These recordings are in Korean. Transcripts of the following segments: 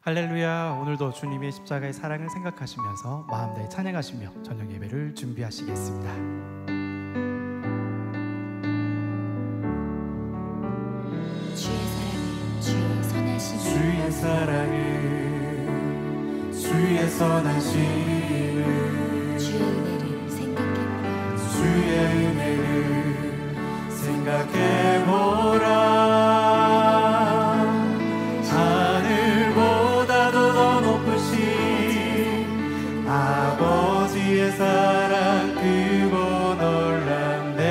할렐루야. 오늘도 주님의 십자가의 사랑을 생각하시면서 마음 다해 찬양하시며 저녁 예배를 준비하시겠습니다. 주의 사랑을 주의 선하심을 주의 은혜를 생각해보라. 하늘보다도 더 높으신 아버지의 사랑 크고 놀랍네.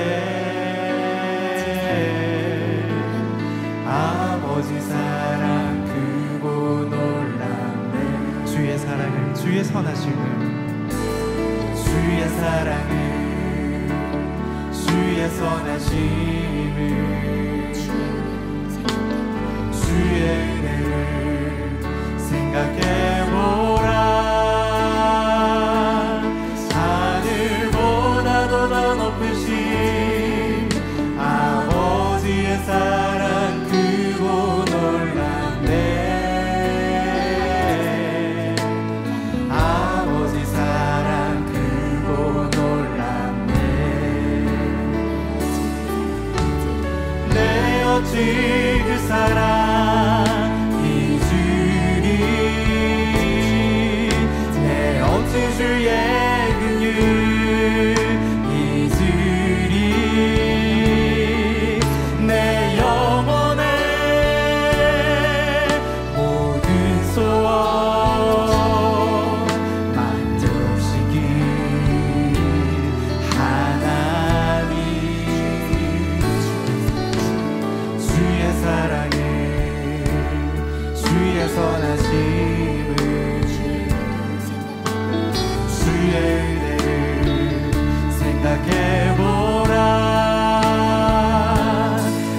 아버지 사랑 크고 놀랍네. 주의 사랑을 주의 선하심을 주의 사랑을 주의 선하심을 주의 은혜를 생각해보라. 하늘보다도 더 높으신 아버지의 사랑 크고 놀랍네. 아버지 사랑 크고 놀랍네. 내 어찌 그 사랑이 주리. 내 어찌 주의 긍휼 잊으리. 내 영혼의 모든 소원 만족시킬 하나님. 주의 사랑을 주의 선하심을 주의 은혜를 생각해보라.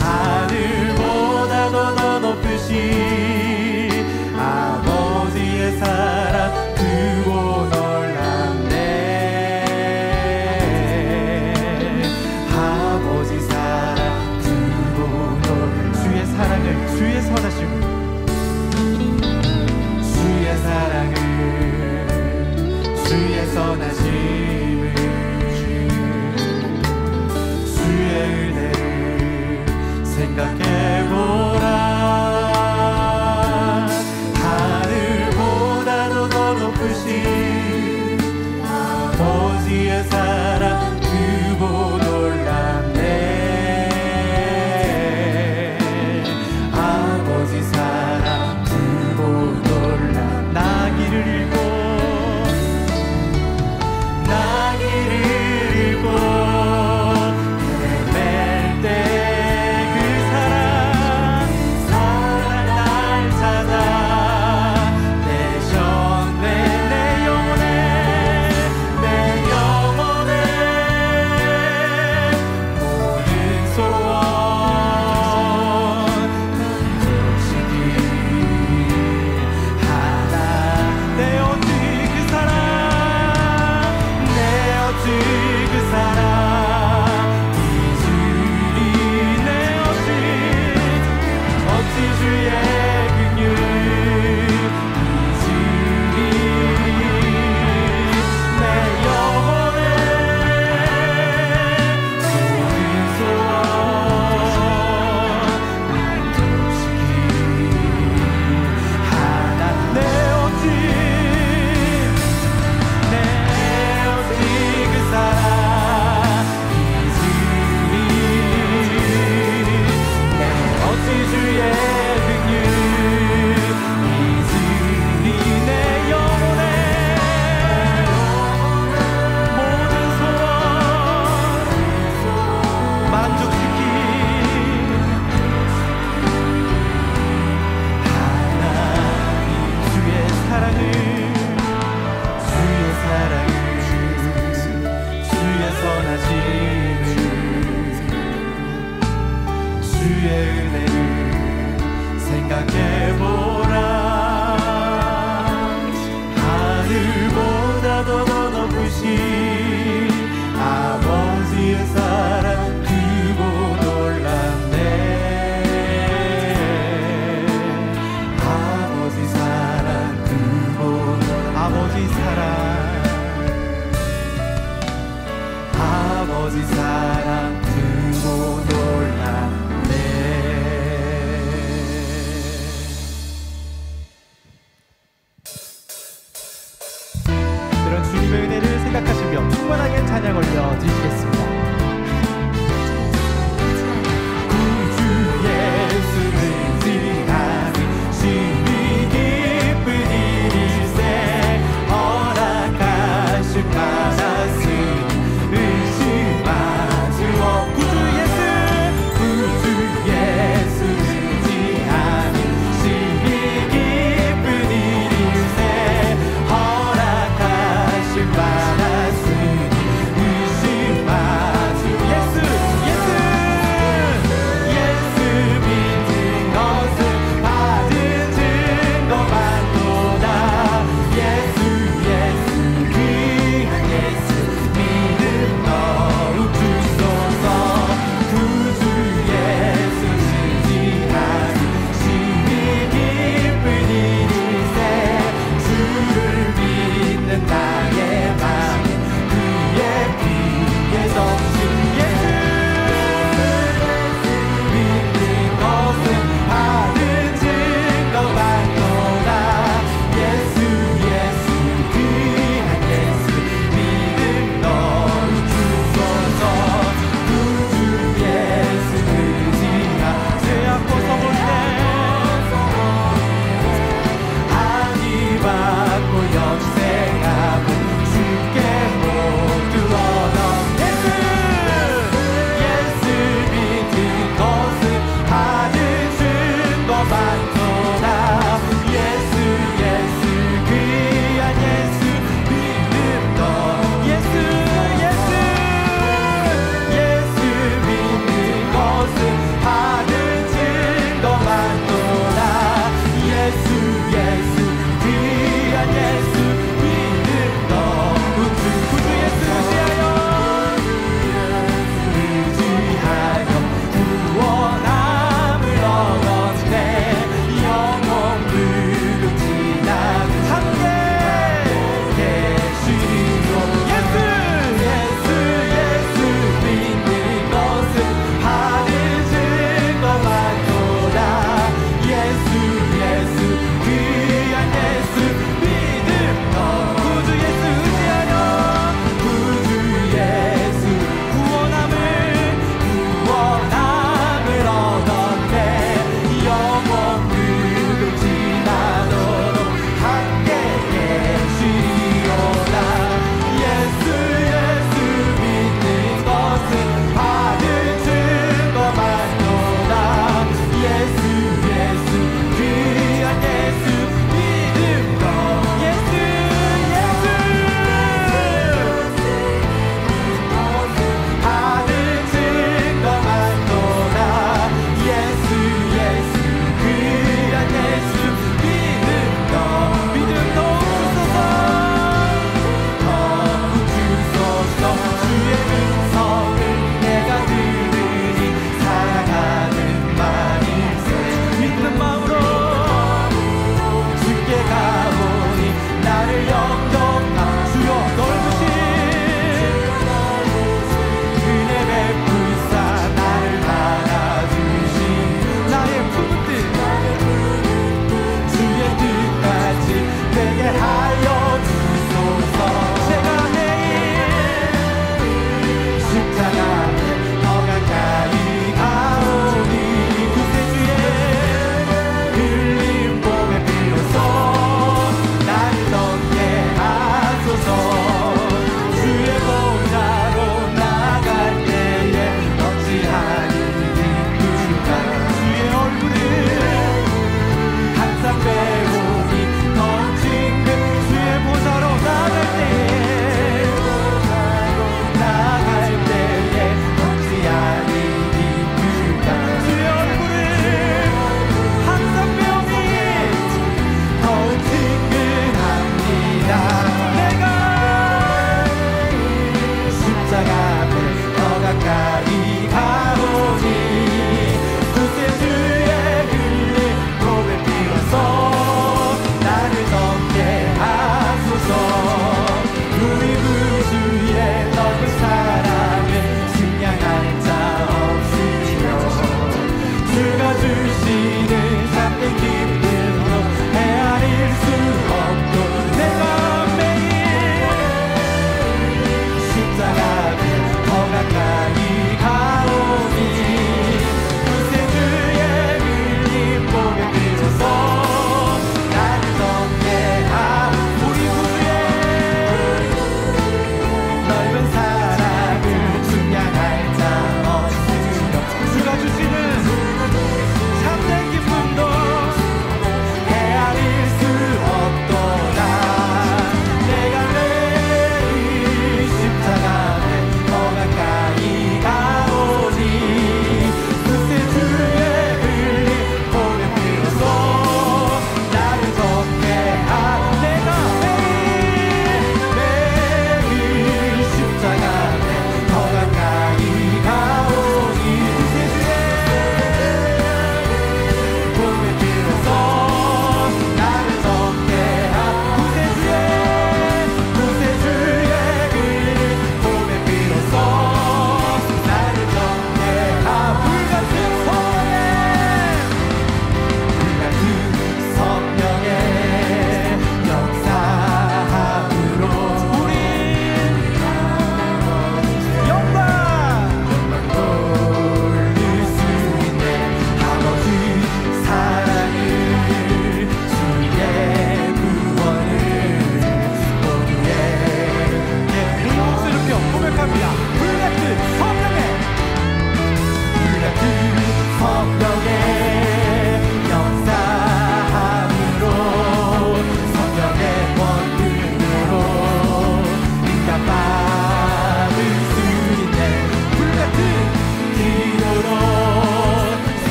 하늘보다도 더 높으신 아버지의 사랑 크고 놀랍네. 아버지 사랑 크고 놀랍네. 주의 사랑을 주의 선하심을 주의 사랑을 주의 선하심을 주의 은혜를 생각해보라. 충만하게 찬양 올려 드리겠습니다. 구주 예수를 지나니 심히 기쁜 일일세 허락하신 받았으니 의심하지 구주 예수를 지나니 심히 기쁜 일일세 허락하신 받았으니 의심하지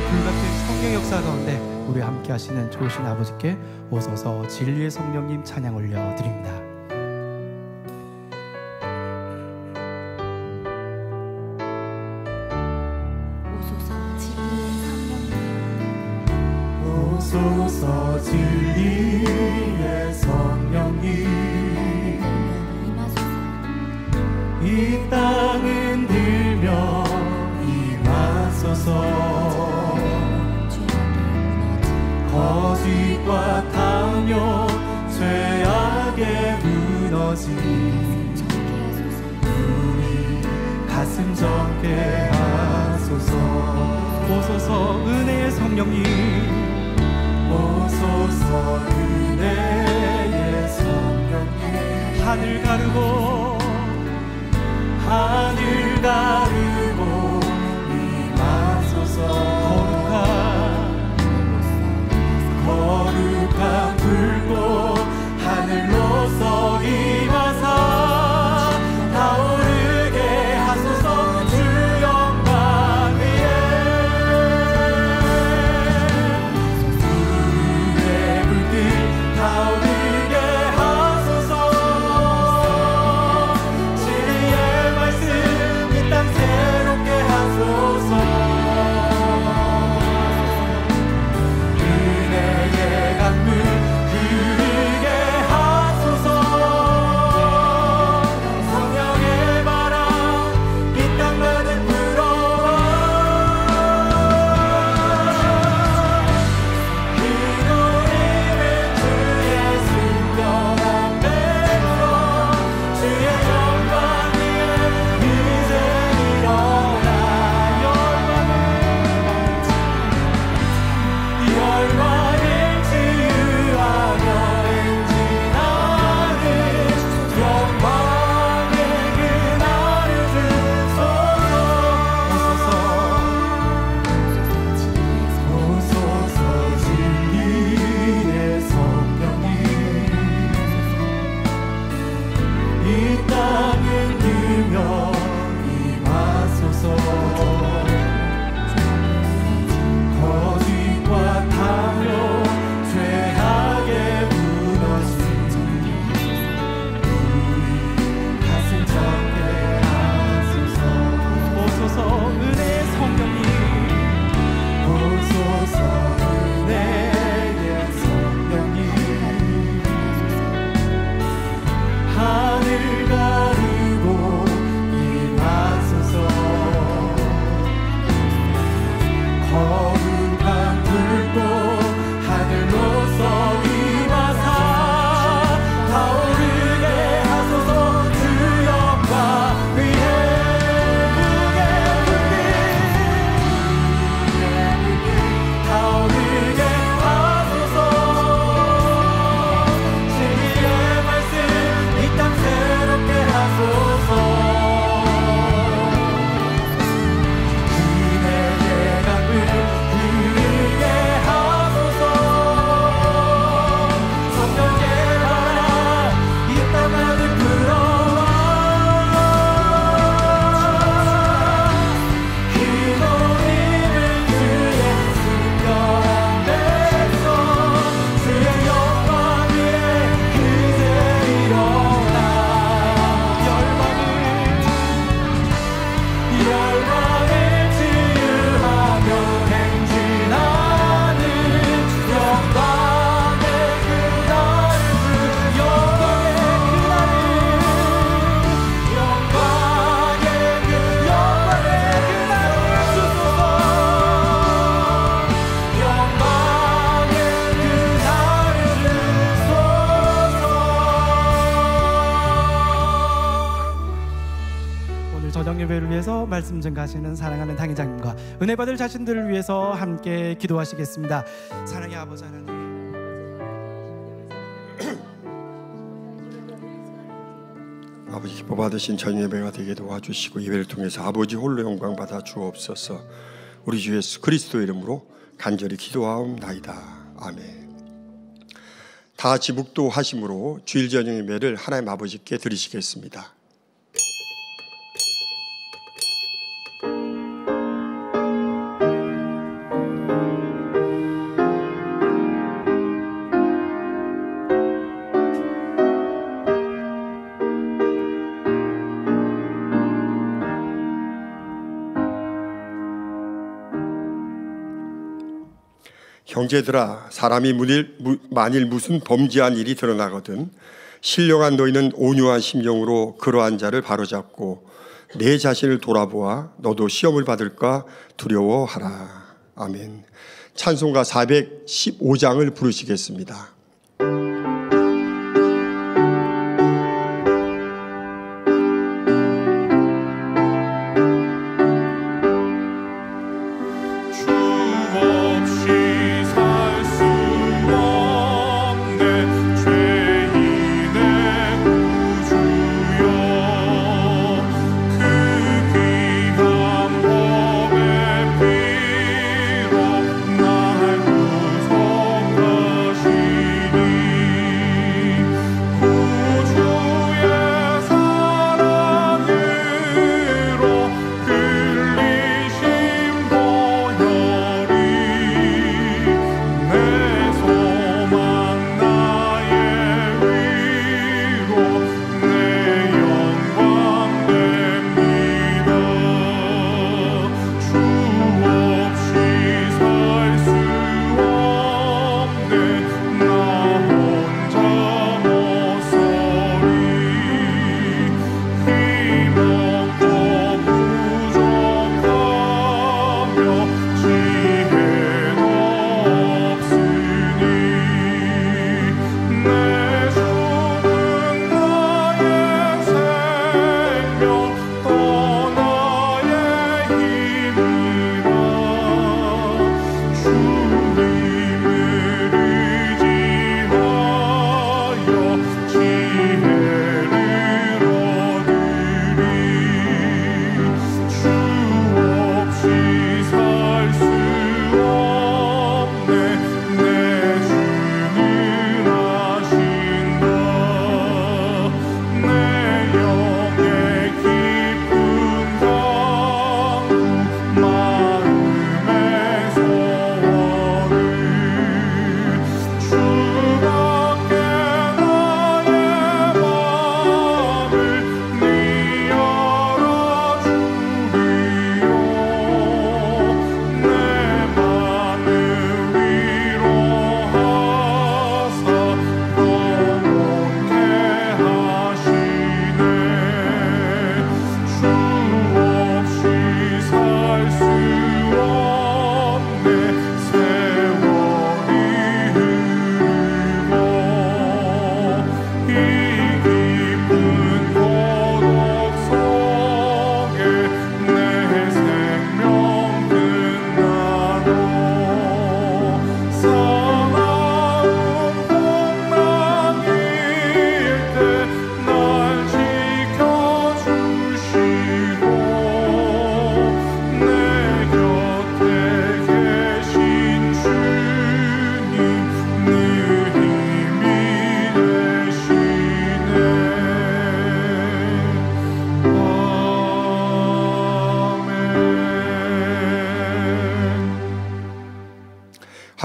불같은 성령 역사 가운데 우리 함께 하시는 좋으신 아버지께 오소서 진리의 성령님 찬양 올려드립니다. 오소서 진리의 성령님 이 땅은 들며 임하소서 거짓과 탐욕 죄악에 무너진 우리 가슴 적게 하소서 오소서 은혜의 성령님 오소서 은혜의 성령님 하늘 가르고 임하소서 거룩한 불꽃 하늘로서 임하사 타오르게 하소서 주 영광 위에 불의 불빛 타오르게 하소서 진리의 말씀 이 땅 새롭게 하소서 은혜의 강물 흐르게 하소서 성령의 바람 이 땅만을 불어와 기도림은 주의 순결한 백성 주의 영광 위에 이제 일어나 열방을 치유하며 행진하는 영광의 그날을 오소서 진리의 성령님 이 땅은 들며 임하소서 거짓과 탐욕 죄악에 무너진 우리 가슴 적게 하소서 오소서 은혜의 성령님 오소서 은혜의 성령님 하늘 가르고 임하소서 거룩한 불꽃 하늘로서 임하사 타오르게 하소서 주 영광 위에 타오르게 하소서 진리의 말씀 이 땅 새롭게 하소서 은혜의 강물 흐르게 하소서 성령의 바람 이 땅만을 불어와 기도림은 주의 순결한 백성 주의 영광 위에 이제 일어나 열방을 치유하며 행진하는 영광의 그날을 주소서 영광의 그날을 주소서 오늘 저녁 예배를 위해서 말씀 증가하시는 사랑하는 당회장님과 은혜 받을 자신들을 위해서 함께 기도하시겠습니다. 사랑의 아버지 하나님 아버지 기뻐 받으신 전 예배가 되게 도와주시고 예배를 통해서 아버지 홀로 영광 받아 주옵소서. 우리 주 예수 그리스도 이름으로 간절히 기도하옵나이다. 아멘. 다 같이 묵도하심으로 주일 저녁 예배를 하나님 아버지께 드리시겠습니다. 형제들아, 사람이 만일 무슨 범죄한 일이 드러나거든 신령한 너희는 온유한 심령으로 그러한 자를 바로잡고 내 자신을 돌아보아 너도 시험을 받을까 두려워하라. 아멘. 찬송가 415장을 부르시겠습니다.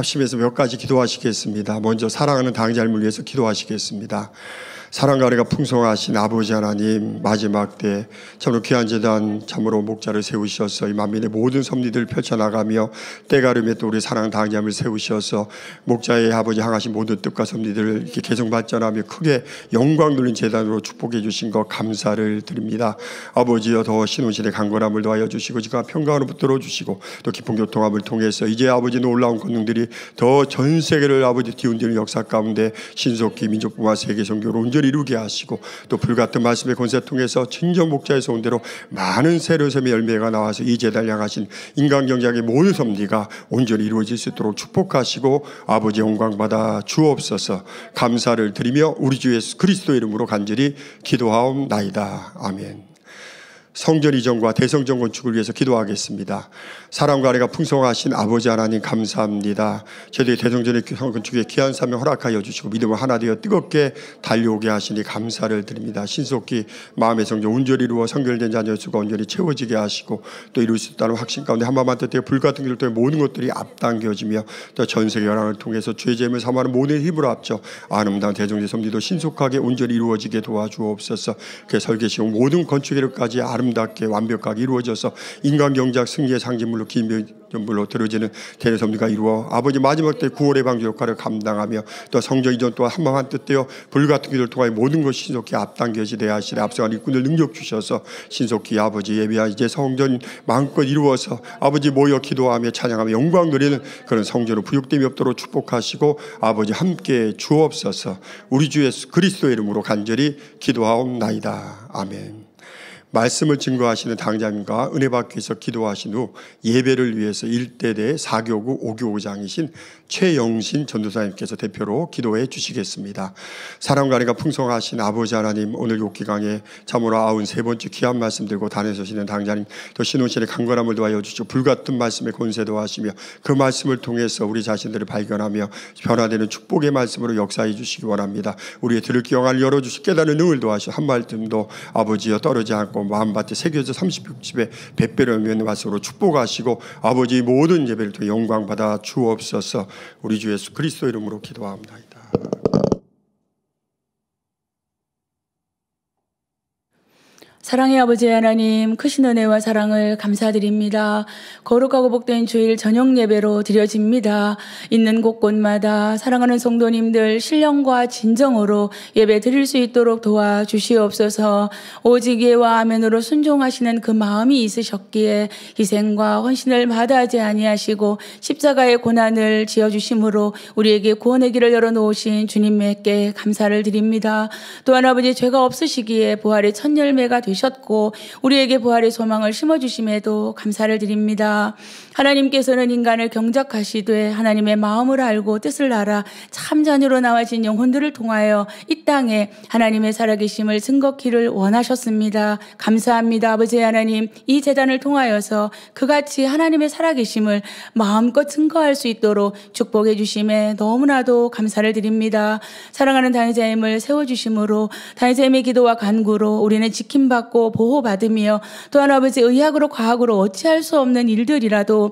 합심해서 몇 가지 기도하시겠습니다. 먼저 사랑하는 당자를 위해서 기도하시겠습니다. 사랑과 은혜가 풍성하신 아버지 하나님, 마지막 때 참으로 귀한 제단 참으로 목자를 세우셔서 이 만민의 모든 섭리들을 펼쳐나가며 때가름에 또 우리 사랑하는 당자를 세우셔서 목자의 아버지 향하신 모든 뜻과 섭리들을 이렇게 계속 발전하며 크게 영광 돌린 제단으로 축복해 주신 것 감사를 드립니다. 아버지여, 더 신혼신의 강건함을 더하여 주시고 지금 평강으로 붙들어 주시고 또 깊은 교통함을 통해서 이제 아버지 놀라운 권능들이 더 전 세계를 아버지 뒤흔드는 역사 가운데 신속히 민족뿐만 세계 선교로 온전히 이루게 하시고 또 불같은 말씀의 권세 통해서 진정 목자에서 온 대로 많은 세례샘의 열매가 나와서 이 제단을 향하신 인간경제학의 모든 섭리가 온전히 이루어질 수 있도록 축복하시고 아버지 영광 받아 주옵소서. 감사를 드리며 우리 주 예수 그리스도 이름으로 간절히 기도하옵나이다. 아멘. 성전 이전과 대성전 건축을 위해서 기도하겠습니다. 사랑과 은혜가 풍성하신 아버지 하나님 감사합니다. 저희들이 대성전의 건축에 귀한 사명 허락하여 주시고 믿음을 하나 되어 뜨겁게 달려오게 하시니 감사를 드립니다. 신속히 마음의 성전 온전히 이루어 성결된 자녀 수가 온전히 채워지게 하시고 또 이룰 수 있다는 확신 가운데 한마음만 뜻대로 불같은 길을 통해 모든 것들이 앞당겨지며 또 전세계 연합을 통해서 주의 제임을 삼하는 모든 힘으로 합쳐 아름다운 대성전 섭리도 신속하게 온전히 이루어지게 도와주옵소서. 그 설계시고 모든 건축일까지 아름답게 완벽하게 이루어져서 인간 경작 승리의 상징물로 기념물로 들어지는 대례 섭리가 이루어 아버지 마지막 때 구원의 방주 역할을 감당하며 또 성전 이전 또한 한마음 뜻대요 불같은 기도를 통하여 모든 것이 신속히 앞당겨지되어 하시되 앞서간 일꾼들 능력 주셔서 신속히 아버지 예배와 이제 성전 마음껏 이루어서 아버지 모여 기도하며 찬양하며 영광 누리는 그런 성전으로 부육됨이 없도록 축복하시고 아버지 함께 주옵소서. 우리 주 예수 그리스도의 이름으로 간절히 기도하옵나이다. 아멘. 말씀을 증거하시는 당장님과 은혜 받기 위해서 기도하신 후 예배를 위해서 1대대 4교구 5교구장이신 최영신 전도사님께서 대표로 기도해 주시겠습니다. 사랑과 은혜가 풍성하신 아버지 하나님, 오늘 욕기강에 참으로 93번째 귀한 말씀 들고 다니시는 당장님, 또 신혼신의 강건함을 도하여 주시고 불같은 말씀에 권세도 하시며 그 말씀을 통해서 우리 자신들을 발견하며 변화되는 축복의 말씀으로 역사해 주시기 원합니다. 우리의 들을 귀영을 열어주시고 깨달은 능을 도하시고 한 말씀도 아버지여 떨어지 않고 마음밭에 새겨져 36집에 배배를 얻는 말씀으로 축복하시고 아버지 모든 예배를 통해 영광 받아 주옵소서. 우리 주 예수 그리스도 이름으로 기도합니다. 사랑의 아버지 하나님, 크신 은혜와 사랑을 감사드립니다. 거룩하고 복된 주일 저녁 예배로 드려집니다. 있는 곳곳마다 사랑하는 성도님들 신령과 진정으로 예배 드릴 수 있도록 도와주시옵소서. 오직 예와 아멘으로 순종하시는 그 마음이 있으셨기에 희생과 헌신을 마다하지 아니하시고 십자가의 고난을 지어주심으로 우리에게 구원의 길을 열어놓으신 주님께 감사를 드립니다. 또한 아버지 죄가 없으시기에 부활의 첫 열매가 되셨고 우리에게 부활의 소망을 심어주심에도 감사를 드립니다. 하나님께서는 인간을 경작하시되 하나님의 마음을 알고 뜻을 알아 참 자녀로 나와진 영혼들을 통하여 이 땅에 하나님의 살아계심을 증거키를 원하셨습니다. 감사합니다. 아버지 하나님, 이 제단을 통하여서 그같이 하나님의 살아계심을 마음껏 증거할 수 있도록 축복해 주심에 너무나도 감사를 드립니다. 사랑하는 다니자임을 세워주심으로 다니자임의 기도와 간구로 우리는 지킴받고 보호받으며 또한 아버지 의학으로 과학으로 어찌할 수 없는 일들이라도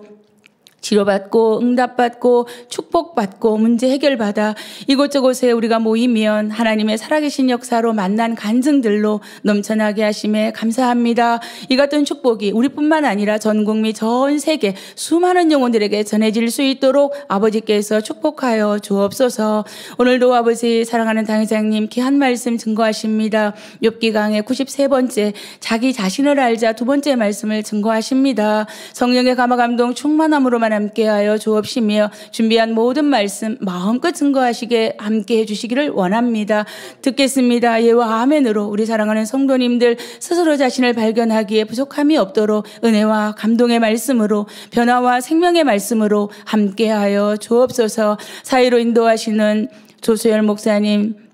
치료받고 응답받고 축복받고 문제 해결받아 이곳저곳에 우리가 모이면 하나님의 살아계신 역사로 만난 간증들로 넘쳐나게 하심에 감사합니다. 이 같은 축복이 우리뿐만 아니라 전 국민 전 세계 수많은 영혼들에게 전해질 수 있도록 아버지께서 축복하여 주옵소서. 오늘도 아버지 사랑하는 당회장님 귀한 말씀 증거하십니다. 욥기 강의 93번째 자기 자신을 알자 두 번째 말씀을 증거하십니다. 성령의 감화 감동 충만함으로만 함께하여 주옵시며 준비한 모든 말씀 마음껏 증거하시게 함께해 주시기를 원합니다. 듣겠습니다. 예와 아멘으로 우리 사랑하는 성도님들 스스로 자신을 발견하기에 부족함이 없도록 은혜와 감동의 말씀으로 변화와 생명의 말씀으로 함께하여 주옵소서. 사이로 인도하시는 조수열 목사님,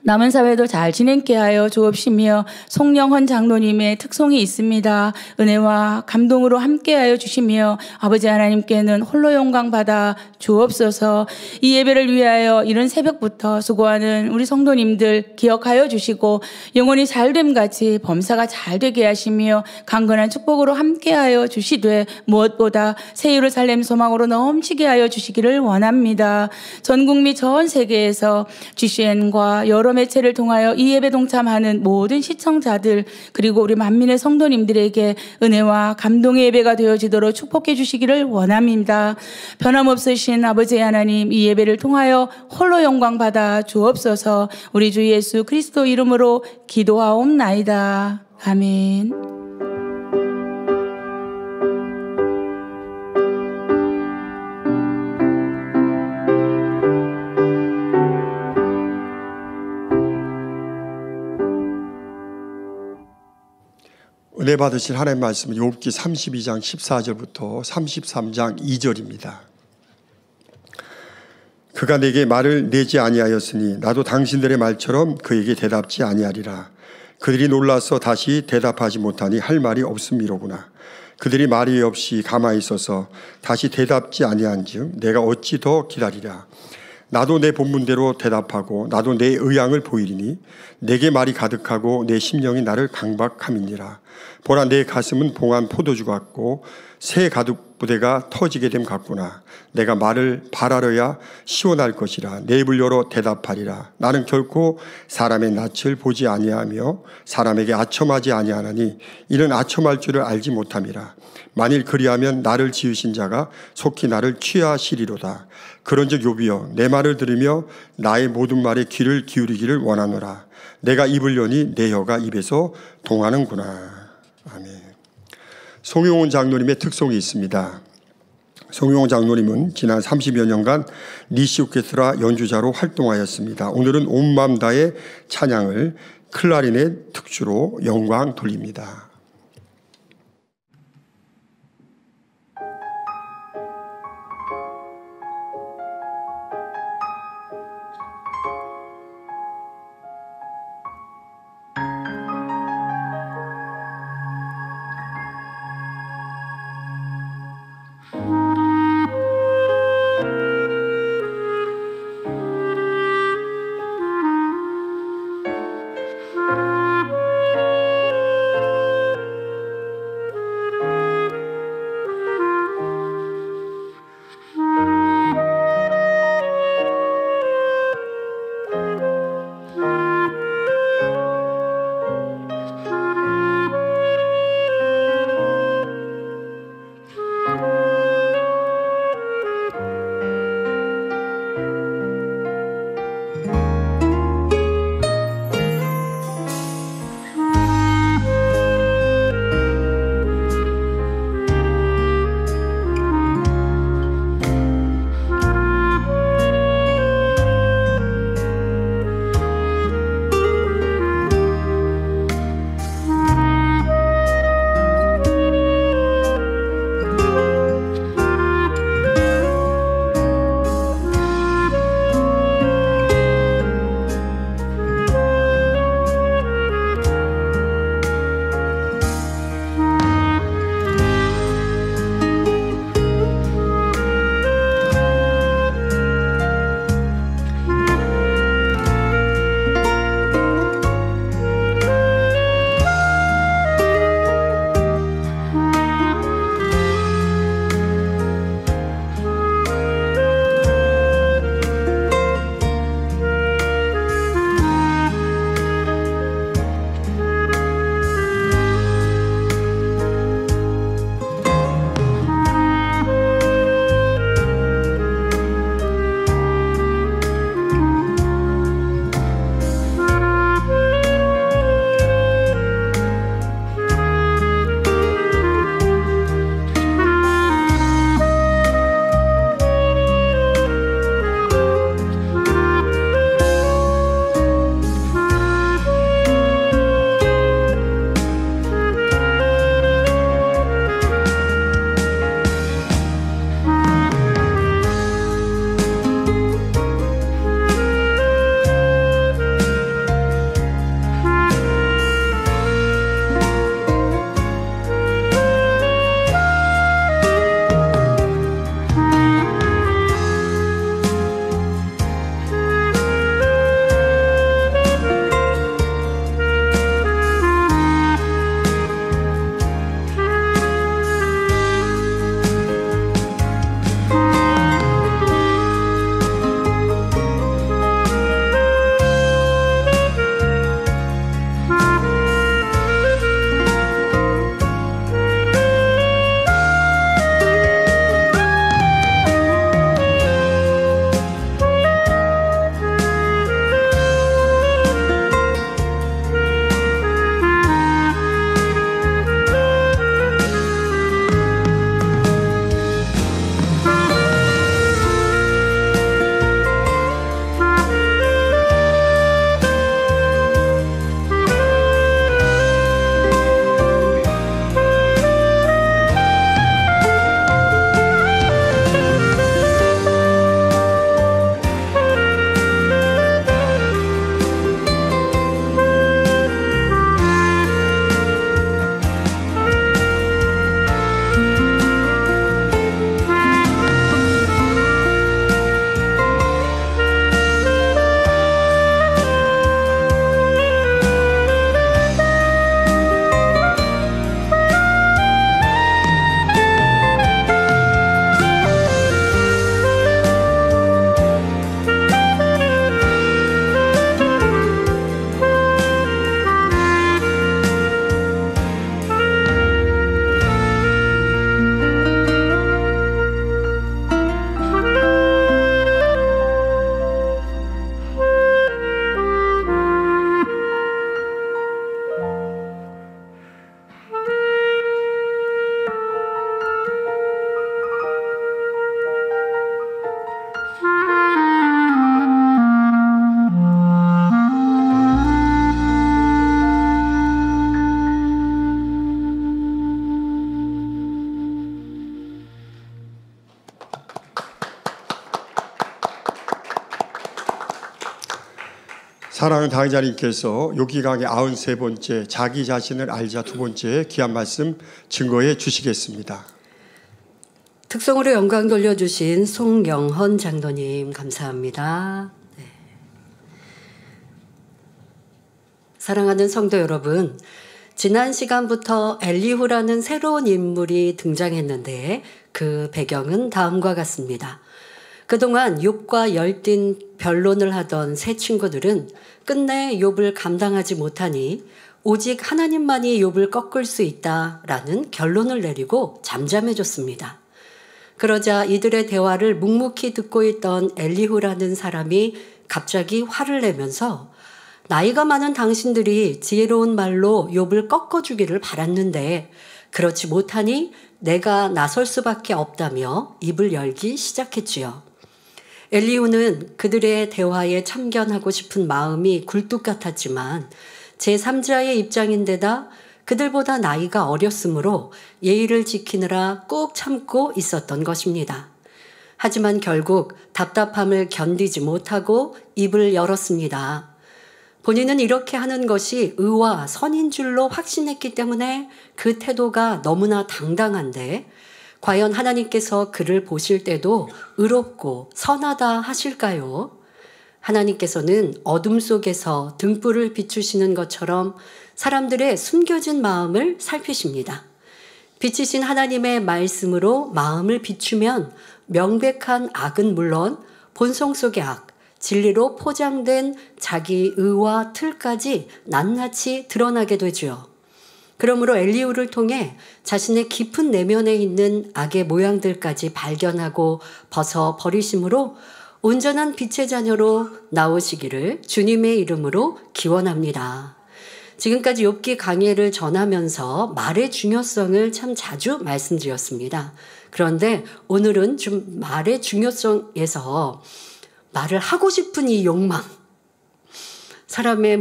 남은 사회도 잘 지내게 하여 주옵시며 송영헌 장로님의 특송이 있습니다. 은혜와 감동으로 함께하여 주시며 아버지 하나님께는 홀로 영광 받아 주옵소서. 이 예배를 위하여 이른 새벽부터 수고하는 우리 성도님들 기억하여 주시고 영혼이 잘됨같이 범사가 잘되게 하시며 강건한 축복으로 함께하여 주시되 무엇보다 새 예루살렘 소망으로 넘치게 하여 주시기를 원합니다. 전국 및 전 세계에서 GCN과 여러 매체를 통하여 이 예배 동참하는 모든 시청자들 그리고 우리 만민의 성도님들에게 은혜와 감동의 예배가 되어지도록 축복해 주시기를 원합니다. 변함없으신 아버지 하나님, 이 예배를 통하여 홀로 영광 받아 주옵소서. 우리 주 예수 그리스도 이름으로 기도하옵나이다. 아멘. 은혜 받으신 하나님의 말씀은 욥기 32장 14절부터 33장 2절입니다. 그가 내게 말을 내지 아니하였으니 나도 당신들의 말처럼 그에게 대답지 아니하리라. 그들이 놀라서 다시 대답하지 못하니 할 말이 없음이로구나. 그들이 말이 없이 가만히 있어서 다시 대답지 아니한즉 내가 어찌 더 기다리랴. 나도 내 본문대로 대답하고 나도 내 의향을 보이리니 내게 말이 가득하고 내 심령이 나를 강박함이니라. 보라, 내 가슴은 봉한 포도주 같고 새 가죽 부대가 터지게 됨 같구나. 내가 말을 바라려야 시원할 것이라. 내 입을 열어 대답하리라. 나는 결코 사람의 낯을 보지 아니하며 사람에게 아첨하지 아니하나니 이는 아첨할 줄을 알지 못함이라. 만일 그리하면 나를 지으신 자가 속히 나를 취하시리로다. 그런즉 욥이여, 내 말을 들으며 나의 모든 말에 귀를 기울이기를 원하노라. 내가 입을 여니 내 혀가 입에서 동하는구나. 아멘. 송용훈 장로님의 특송이 있습니다. 송용훈 장로님은 지난 30여 년간 니시 오케스트라 연주자로 활동하였습니다. 오늘은 온 마음 다해 찬양을 클라리넷 특주로 영광 돌립니다. 사랑하는 당회자님께서 욥기 강의 93번째 자기 자신을 알자 2번째 귀한 말씀 증거해 주시겠습니다. 특성으로 영광 돌려주신 송영헌 장로님 감사합니다. 네. 사랑하는 성도 여러분, 지난 시간부터 엘리후라는 새로운 인물이 등장했는데 그 배경은 다음과 같습니다. 그동안 욥과 열띤 변론을 하던 세 친구들은 끝내 욥을 감당하지 못하니 오직 하나님만이 욥을 꺾을 수 있다라는 결론을 내리고 잠잠해졌습니다. 그러자 이들의 대화를 묵묵히 듣고 있던 엘리후라는 사람이 갑자기 화를 내면서 나이가 많은 당신들이 지혜로운 말로 욥을 꺾어주기를 바랐는데 그렇지 못하니 내가 나설 수밖에 없다며 입을 열기 시작했지요. 엘리후는 그들의 대화에 참견하고 싶은 마음이 굴뚝 같았지만 제3자의 입장인데다 그들보다 나이가 어렸으므로 예의를 지키느라 꾹 참고 있었던 것입니다. 하지만 결국 답답함을 견디지 못하고 입을 열었습니다. 본인은 이렇게 하는 것이 의와 선인 줄로 확신했기 때문에 그 태도가 너무나 당당한데 과연 하나님께서 그를 보실 때도 의롭고 선하다 하실까요? 하나님께서는 어둠 속에서 등불을 비추시는 것처럼 사람들의 숨겨진 마음을 살피십니다. 빛이신 하나님의 말씀으로 마음을 비추면 명백한 악은 물론 본성 속의 악, 진리로 포장된 자기 의와 틀까지 낱낱이 드러나게 되죠. 그러므로 엘리후를 통해 자신의 깊은 내면에 있는 악의 모양들까지 발견하고 벗어버리심으로 온전한 빛의 자녀로 나오시기를 주님의 이름으로 기원합니다. 지금까지 욥기 강해를 전하면서 말의 중요성을 참 자주 말씀드렸습니다. 그런데 오늘은 좀 말의 중요성에서 말을 하고 싶은 이 욕망, 사람의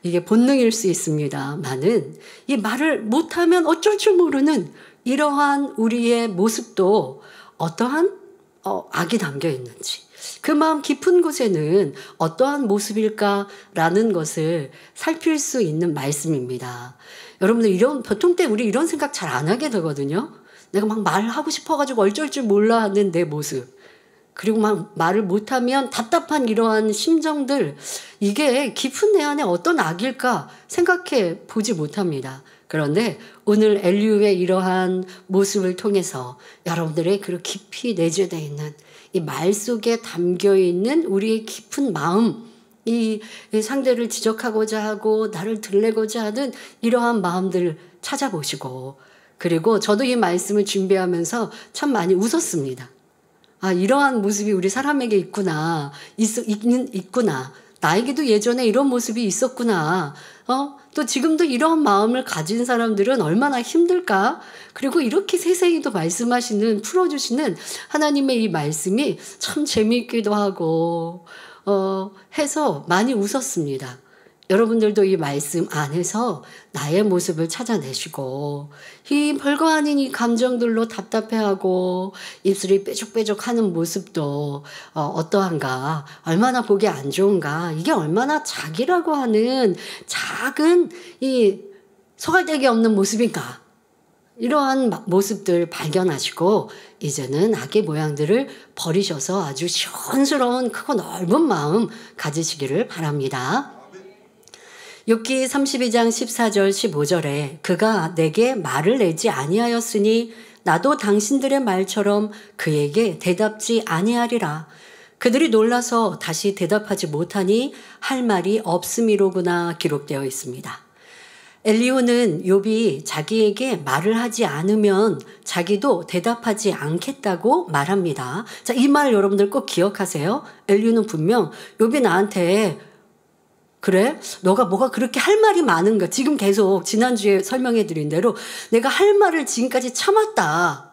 이게 본능일 수 있습니다만은 이 말을 못하면 어쩔 줄 모르는 이러한 우리의 모습도 어떠한 악이 담겨 있는지, 그 마음 깊은 곳에는 어떠한 모습일까라는 것을 살필 수 있는 말씀입니다. 여러분들 보통 때 우리 이런 생각 잘 안 하게 되거든요. 내가 막 말하고 싶어가지고 어쩔 줄 몰라 하는 내 모습. 그리고 막 말을 못하면 답답한 이러한 심정들, 이게 깊은 내 안에 어떤 악일까 생각해 보지 못합니다. 그런데 오늘 엘리후의 이러한 모습을 통해서 여러분들의 그 깊이 내재되어 있는 이 말 속에 담겨 있는 우리의 깊은 마음, 이 상대를 지적하고자 하고 나를 들레고자 하는 이러한 마음들을 찾아보시고, 그리고 저도 이 말씀을 준비하면서 참 많이 웃었습니다. 아, 이러한 모습이 우리 사람에게 있구나. 있구나. 나에게도 예전에 이런 모습이 있었구나. 또 지금도 이런 마음을 가진 사람들은 얼마나 힘들까? 그리고 이렇게 세세히도 말씀하시는, 풀어주시는 하나님의 이 말씀이 참 재미있기도 하고, 해서 많이 웃었습니다. 여러분들도 이 말씀 안에서 나의 모습을 찾아내시고, 이 별거 아닌 이 감정들로 답답해하고 입술이 뾰족뾰족하는 모습도 어떠한가, 얼마나 보기 안 좋은가, 이게 얼마나 자기라고 하는 작은 이 소갈데기 없는 모습인가, 이러한 모습들 발견하시고 이제는 악의 모양들을 버리셔서 아주 시원스러운 크고 넓은 마음 가지시기를 바랍니다. 욥기 32장 14절 15절에 그가 내게 말을 내지 아니하였으니 나도 당신들의 말처럼 그에게 대답지 아니하리라. 그들이 놀라서 다시 대답하지 못하니 할 말이 없음이로구나 기록되어 있습니다. 엘리후는 욥이 자기에게 말을 하지 않으면 자기도 대답하지 않겠다고 말합니다. 자, 이 말 여러분들 꼭 기억하세요. 엘리후는 분명 욥이 나한테 그래? 너가 뭐가 그렇게 할 말이 많은가? 지금 계속 지난주에 설명해 드린 대로 내가 할 말을 지금까지 참았다.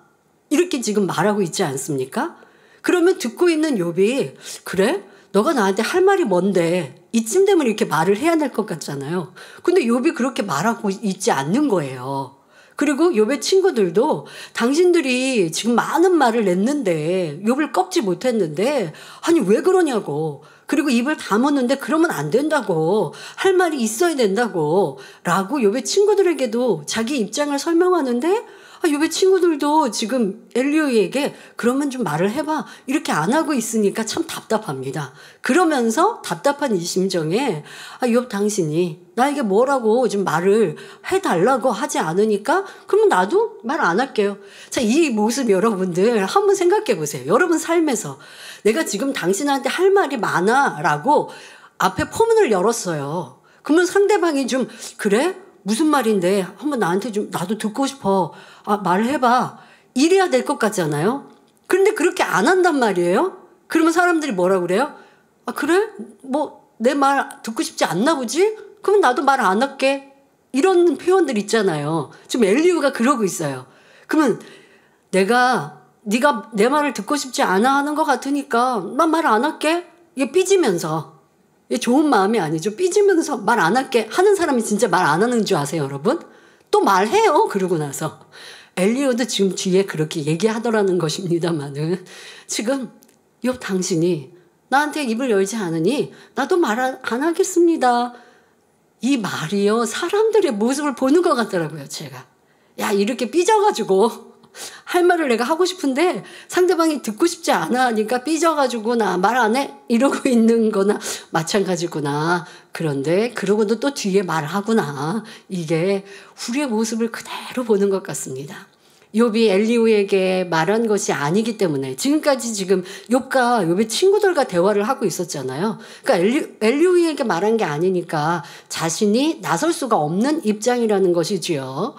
이렇게 지금 말하고 있지 않습니까? 그러면 듣고 있는 욥이 그래? 너가 나한테 할 말이 뭔데? 이쯤 되면 이렇게 말을 해야 될 것 같잖아요. 근데 욥이 그렇게 말하고 있지 않는 거예요. 그리고 욥의 친구들도 당신들이 지금 많은 말을 냈는데 욥을 꺾지 못했는데 아니 왜 그러냐고, 그리고 입을 다물는데 그러면 안 된다고, 할 말이 있어야 된다고 라고 욥의 친구들에게도 자기 입장을 설명하는데 욥의 친구들도 지금 엘리후에게 그러면 좀 말을 해봐 이렇게 안 하고 있으니까 참 답답합니다. 그러면서 답답한 이 심정에 욥 당신이 나에게 뭐라고 좀 말을 해달라고 하지 않으니까 그러면 나도 말 안 할게요. 자, 이 모습 여러분들 한번 생각해 보세요. 여러분 삶에서 내가 지금 당신한테 할 말이 많아 라고 앞에 포문을 열었어요. 그러면 상대방이 좀 그래? 무슨 말인데 한번 나한테 좀 나도 듣고 싶어. 말해봐. 이래야 될 것 같잖아요. 그런데 그렇게 안 한단 말이에요. 그러면 사람들이 뭐라 그래요? 그래? 뭐 내 말 듣고 싶지 않나 보지? 그럼 나도 말 안 할게. 이런 표현들 있잖아요. 지금 엘리후가 그러고 있어요. 그러면 네가 내 말을 듣고 싶지 않아 하는 것 같으니까 난 말 안 할게. 이게 삐지면서, 이게 좋은 마음이 아니죠. 삐지면서 말 안 할게 하는 사람이 진짜 말 안 하는 줄 아세요, 여러분? 또 말해요. 그러고 나서 엘리후도 지금 뒤에 그렇게 얘기하더라는 것입니다만은 지금 욥 당신이 나한테 입을 열지 않으니 나도 말 안 하겠습니다. 이 말이요 사람들의 모습을 보는 것 같더라고요. 제가 야 이렇게 삐져가지고 할 말을 내가 하고 싶은데 상대방이 듣고 싶지 않아 하니까 삐져가지고 나 말 안 해 이러고 있는 거나 마찬가지구나. 그런데 그러고도 또 뒤에 말하구나. 이게 우리의 모습을 그대로 보는 것 같습니다. 욥이 엘리후에게 말한 것이 아니기 때문에 지금까지 지금 욥과 욥의 친구들과 대화를 하고 있었잖아요. 그러니까 엘리후에게 말한 게 아니니까 자신이 나설 수가 없는 입장이라는 것이지요.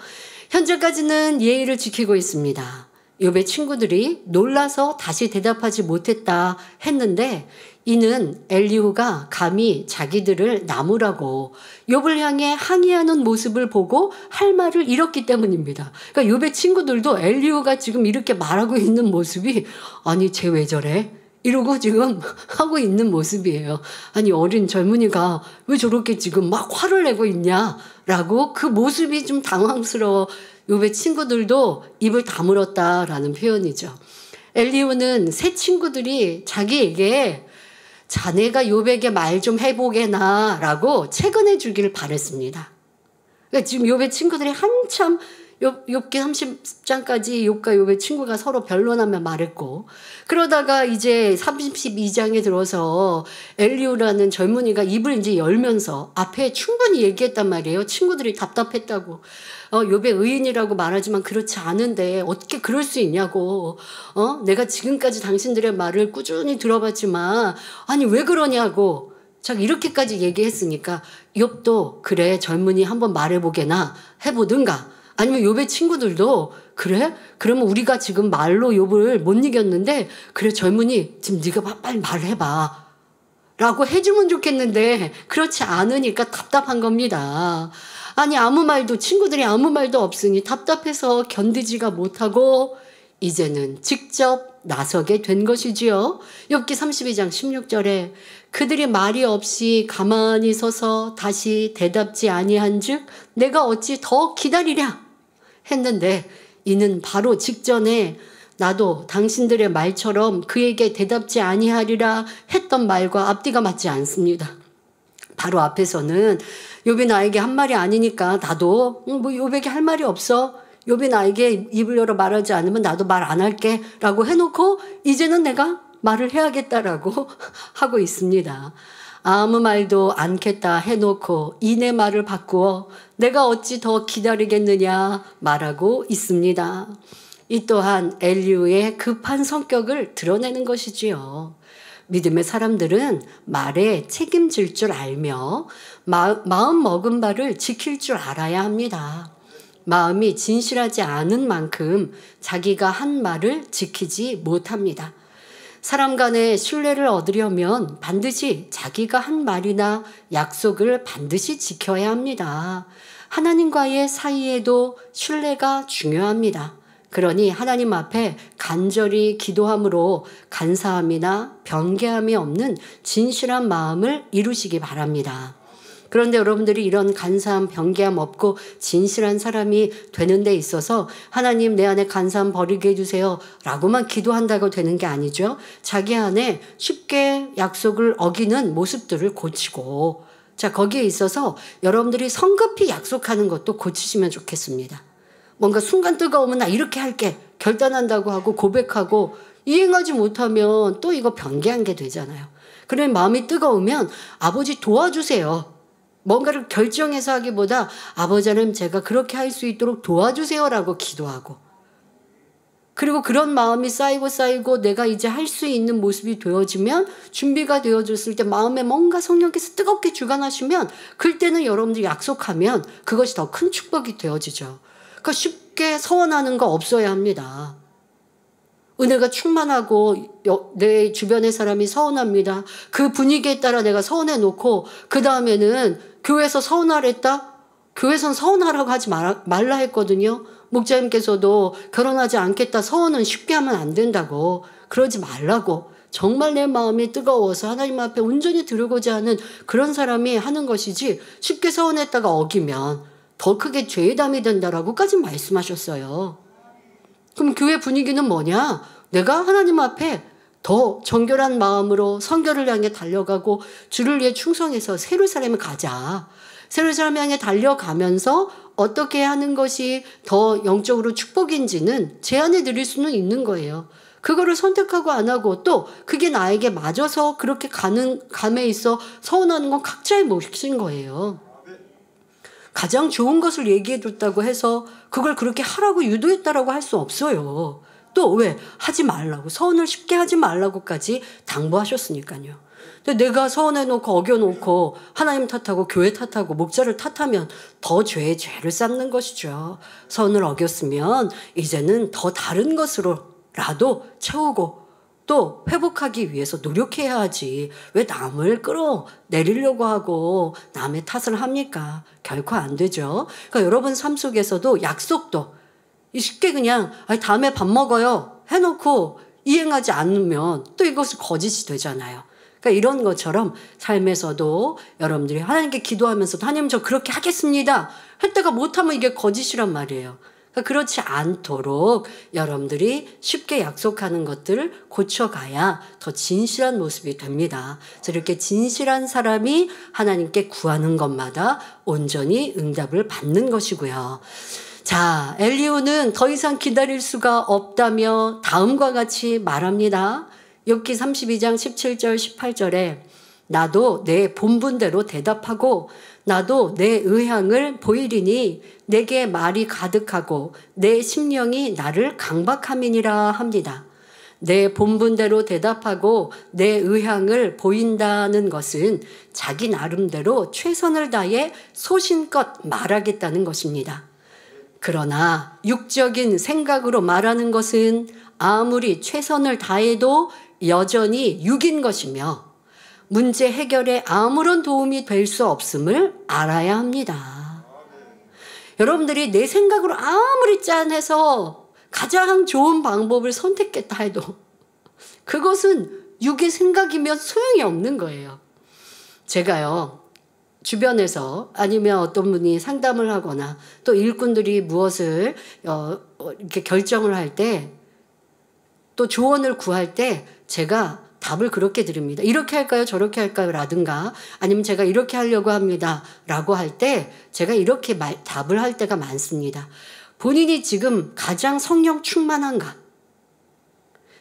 현재까지는 예의를 지키고 있습니다. 욥의 친구들이 놀라서 다시 대답하지 못했다 했는데 이는 엘리후가 감히 자기들을 나무라고 욥을 향해 항의하는 모습을 보고 할 말을 잃었기 때문입니다. 그러니까 욥의 친구들도 엘리후가 지금 이렇게 말하고 있는 모습이 아니 쟤 왜 저래? 이러고 지금 하고 있는 모습이에요. 아니 어린 젊은이가 왜 저렇게 지금 막 화를 내고 있냐라고 그 모습이 좀 당황스러워 욥의 친구들도 입을 다물었다라는 표현이죠. 엘리후는 새 친구들이 자기에게 자네가 욥에게 말 좀 해보게나 라고 채근해 주길 바랬습니다. 그러니까 지금 욥의 친구들이 한참 욥기 30장까지 욥과 욥의 친구가 서로 변론하며 말했고 그러다가 이제 32장에 들어서 엘리후라는 젊은이가 입을 이제 열면서 앞에 충분히 얘기했단 말이에요. 친구들이 답답했다고. 욥의 의인이라고 말하지만 그렇지 않은데 어떻게 그럴 수 있냐고. 내가 지금까지 당신들의 말을 꾸준히 들어봤지만 아니 왜 그러냐고. 자 이렇게까지 얘기했으니까 욥도 그래 젊은이 한번 말해보게나 해보든가. 아니면 욥의 친구들도 그래? 그러면 우리가 지금 말로 욥을 못 이겼는데 그래 젊은이 지금 네가 빨리 말해봐 라고 해주면 좋겠는데 그렇지 않으니까 답답한 겁니다. 아니 아무 말도 친구들이 아무 말도 없으니 답답해서 견디지가 못하고 이제는 직접 나서게 된 것이지요. 욥기 32장 16절에 그들이 말이 없이 가만히 서서 다시 대답지 아니한즉 내가 어찌 더 기다리랴 했는데 이는 바로 직전에 나도 당신들의 말처럼 그에게 대답지 아니하리라 했던 말과 앞뒤가 맞지 않습니다. 바로 앞에서는 욥이 나에게 한 말이 아니니까 나도 뭐 욥에게 할 말이 없어. 욥이 나에게 입을 열어 말하지 않으면 나도 말 안 할게 라고 해놓고 이제는 내가 말을 해야겠다라고 하고 있습니다. 아무 말도 않겠다 해놓고 이내 말을 바꾸어 내가 어찌 더 기다리겠느냐 말하고 있습니다. 이 또한 엘리후의 급한 성격을 드러내는 것이지요. 믿음의 사람들은 말에 책임질 줄 알며 마음 먹은 바를 지킬 줄 알아야 합니다. 마음이 진실하지 않은 만큼 자기가 한 말을 지키지 못합니다. 사람 간의 신뢰를 얻으려면 반드시 자기가 한 말이나 약속을 반드시 지켜야 합니다. 하나님과의 사이에도 신뢰가 중요합니다. 그러니 하나님 앞에 간절히 기도함으로 간사함이나 변개함이 없는 진실한 마음을 이루시기 바랍니다. 그런데 여러분들이 이런 간사함, 변개함 없고 진실한 사람이 되는 데 있어서 하나님 내 안에 간사함 버리게 해주세요 라고만 기도한다고 되는 게 아니죠. 자기 안에 쉽게 약속을 어기는 모습들을 고치고, 자, 거기에 있어서 여러분들이 성급히 약속하는 것도 고치시면 좋겠습니다. 뭔가 순간 뜨거우면 나 이렇게 할게 결단한다고 하고 고백하고 이행하지 못하면 또 이거 변개한 게 되잖아요. 그러면 마음이 뜨거우면 아버지 도와주세요. 뭔가를 결정해서 하기보다 아버지 하나님 제가 그렇게 할 수 있도록 도와주세요라고 기도하고, 그리고 그런 마음이 쌓이고 내가 이제 할 수 있는 모습이 되어지면, 준비가 되어졌을 때 마음에 뭔가 성령께서 뜨겁게 주관하시면 그때는 여러분들이 약속하면 그것이 더 큰 축복이 되어지죠. 그러니까 쉽게 서원하는 거 없어야 합니다. 은혜가 충만하고 내 주변의 사람이 서운합니다. 그 분위기에 따라 내가 서운해 놓고 그 다음에는 교회에서 서운하랬다? 교회에선 서운하라고 하지 말라 했거든요. 목자님께서도 결혼하지 않겠다 서원은 쉽게 하면 안 된다고, 그러지 말라고, 정말 내 마음이 뜨거워서 하나님 앞에 온전히 드리고자 하는 그런 사람이 하는 것이지 쉽게 서운했다가 어기면 더 크게 죄의 담이 된다라고까지 말씀하셨어요. 그럼 교회 분위기는 뭐냐? 내가 하나님 앞에 더 정결한 마음으로 성결을 향해 달려가고 주를 위해 충성해서 새 예루살렘에 가자. 새 예루살렘 향해 달려가면서 어떻게 하는 것이 더 영적으로 축복인지는 제안해 드릴 수는 있는 거예요. 그거를 선택하고 안 하고 또 그게 나에게 맞아서 그렇게 가는 감에 있어 서운하는 건 각자의 몫인 거예요. 가장 좋은 것을 얘기해 줬다고 해서 그걸 그렇게 하라고 유도했다라고 할 수 없어요. 또 왜? 하지 말라고, 서운을 쉽게 하지 말라고까지 당부하셨으니까요. 근데 내가 서운해놓고 어겨놓고 하나님 탓하고 교회 탓하고 목자를 탓하면 더 죄에 죄를 쌓는 것이죠. 서운을 어겼으면 이제는 더 다른 것으로라도 채우고 또 회복하기 위해서 노력해야 하지. 왜 남을 끌어내리려고 하고 남의 탓을 합니까? 결코 안 되죠. 그러니까 여러분 삶 속에서도 약속도 쉽게 그냥 다음에 밥 먹어요 해놓고 이행하지 않으면 또 이것이 거짓이 되잖아요. 그러니까 이런 것처럼 삶에서도 여러분들이 하나님께 기도하면서도 하나님 저 그렇게 하겠습니다 했다가 못하면 이게 거짓이란 말이에요. 그러니까 그렇지 않도록 여러분들이 쉽게 약속하는 것들을 고쳐가야 더 진실한 모습이 됩니다. 그래서 이렇게 진실한 사람이 하나님께 구하는 것마다 온전히 응답을 받는 것이고요. 자, 엘리후는 더 이상 기다릴 수가 없다며 다음과 같이 말합니다. 욥기 32장 17절 18절에 나도 내 본분대로 대답하고 나도 내 의향을 보이리니 내게 말이 가득하고 내 심령이 나를 강박함이니라 합니다. 내 본분대로 대답하고 내 의향을 보인다는 것은 자기 나름대로 최선을 다해 소신껏 말하겠다는 것입니다. 그러나 육적인 생각으로 말하는 것은 아무리 최선을 다해도 여전히 육인 것이며 문제 해결에 아무런 도움이 될 수 없음을 알아야 합니다. 여러분들이 내 생각으로 아무리 짠해서 가장 좋은 방법을 선택했다 해도 그것은 육의 생각이면 소용이 없는 거예요. 제가요, 주변에서 아니면 어떤 분이 상담을 하거나 또 일꾼들이 무엇을 이렇게 결정을 할 때 또 조언을 구할 때 제가 답을 그렇게 드립니다. 이렇게 할까요? 저렇게 할까요? 라든가 아니면 제가 이렇게 하려고 합니다. 라고 할 때 제가 이렇게 답을 할 때가 많습니다. 본인이 지금 가장 성령 충만한가?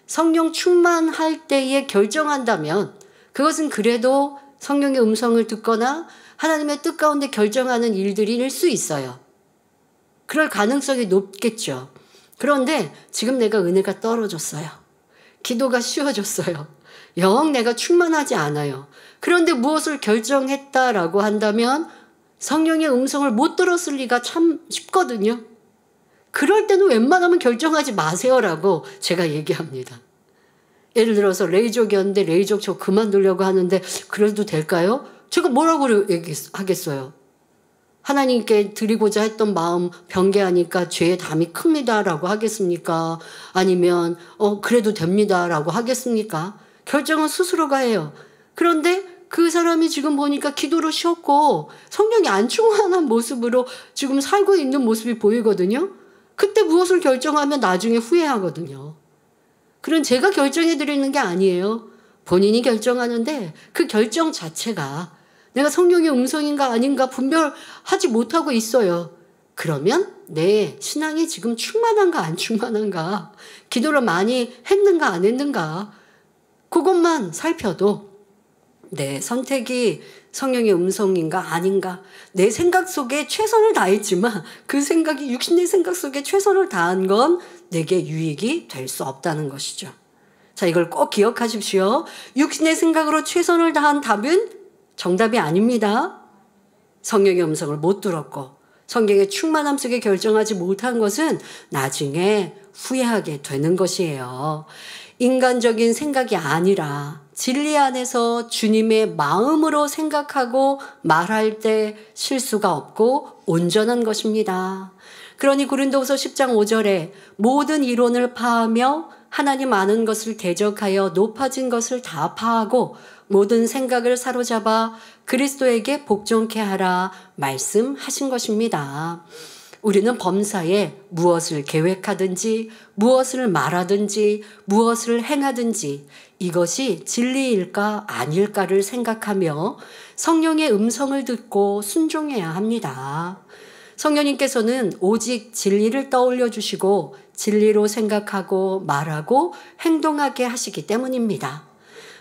성령 충만할 때에 결정한다면 그것은 그래도 성령의 음성을 듣거나 하나님의 뜻 가운데 결정하는 일들일 수 있어요. 그럴 가능성이 높겠죠. 그런데 지금 내가 은혜가 떨어졌어요. 기도가 쉬워졌어요. 영 내가 충만하지 않아요. 그런데 무엇을 결정했다라고 한다면 성령의 음성을 못 들었을 리가 참 쉽거든요. 그럴 때는 웬만하면 결정하지 마세요라고 제가 얘기합니다. 예를 들어서 레이족이었는데 레이족 저 그만두려고 하는데 그래도 될까요? 제가 뭐라고 얘기하겠어요? 하나님께 드리고자 했던 마음 변개하니까 죄의 담이 큽니다라고 하겠습니까? 아니면 그래도 됩니다라고 하겠습니까? 결정은 스스로가 해요. 그런데 그 사람이 지금 보니까 기도로 쉬었고 성령이 안 충만한 모습으로 지금 살고 있는 모습이 보이거든요. 그때 무엇을 결정하면 나중에 후회하거든요. 그런 제가 결정해 드리는 게 아니에요. 본인이 결정하는데 그 결정 자체가 내가 성령의 음성인가 아닌가 분별하지 못하고 있어요. 그러면 내 신앙이 지금 충만한가 안 충만한가, 기도를 많이 했는가 안 했는가, 그것만 살펴도 내 선택이 성령의 음성인가 아닌가, 내 생각 속에 최선을 다했지만 그 생각이 육신의 생각 속에 최선을 다한 건 내게 유익이 될 수 없다는 것이죠. 자, 이걸 꼭 기억하십시오. 육신의 생각으로 최선을 다한 답은 정답이 아닙니다. 성령의 음성을 못 들었고 성경의 충만함 속에 결정하지 못한 것은 나중에 후회하게 되는 것이에요. 인간적인 생각이 아니라 진리 안에서 주님의 마음으로 생각하고 말할 때 실수가 없고 온전한 것입니다. 그러니 고린도후서 10장 5절에 모든 이론을 파하며 하나님 아는 것을 대적하여 높아진 것을 다 파하고 모든 생각을 사로잡아 그리스도에게 복종케 하라 말씀하신 것입니다. 우리는 범사에 무엇을 계획하든지 무엇을 말하든지 무엇을 행하든지 이것이 진리일까 아닐까를 생각하며 성령의 음성을 듣고 순종해야 합니다. 성령님께서는 오직 진리를 떠올려 주시고 진리로 생각하고 말하고 행동하게 하시기 때문입니다.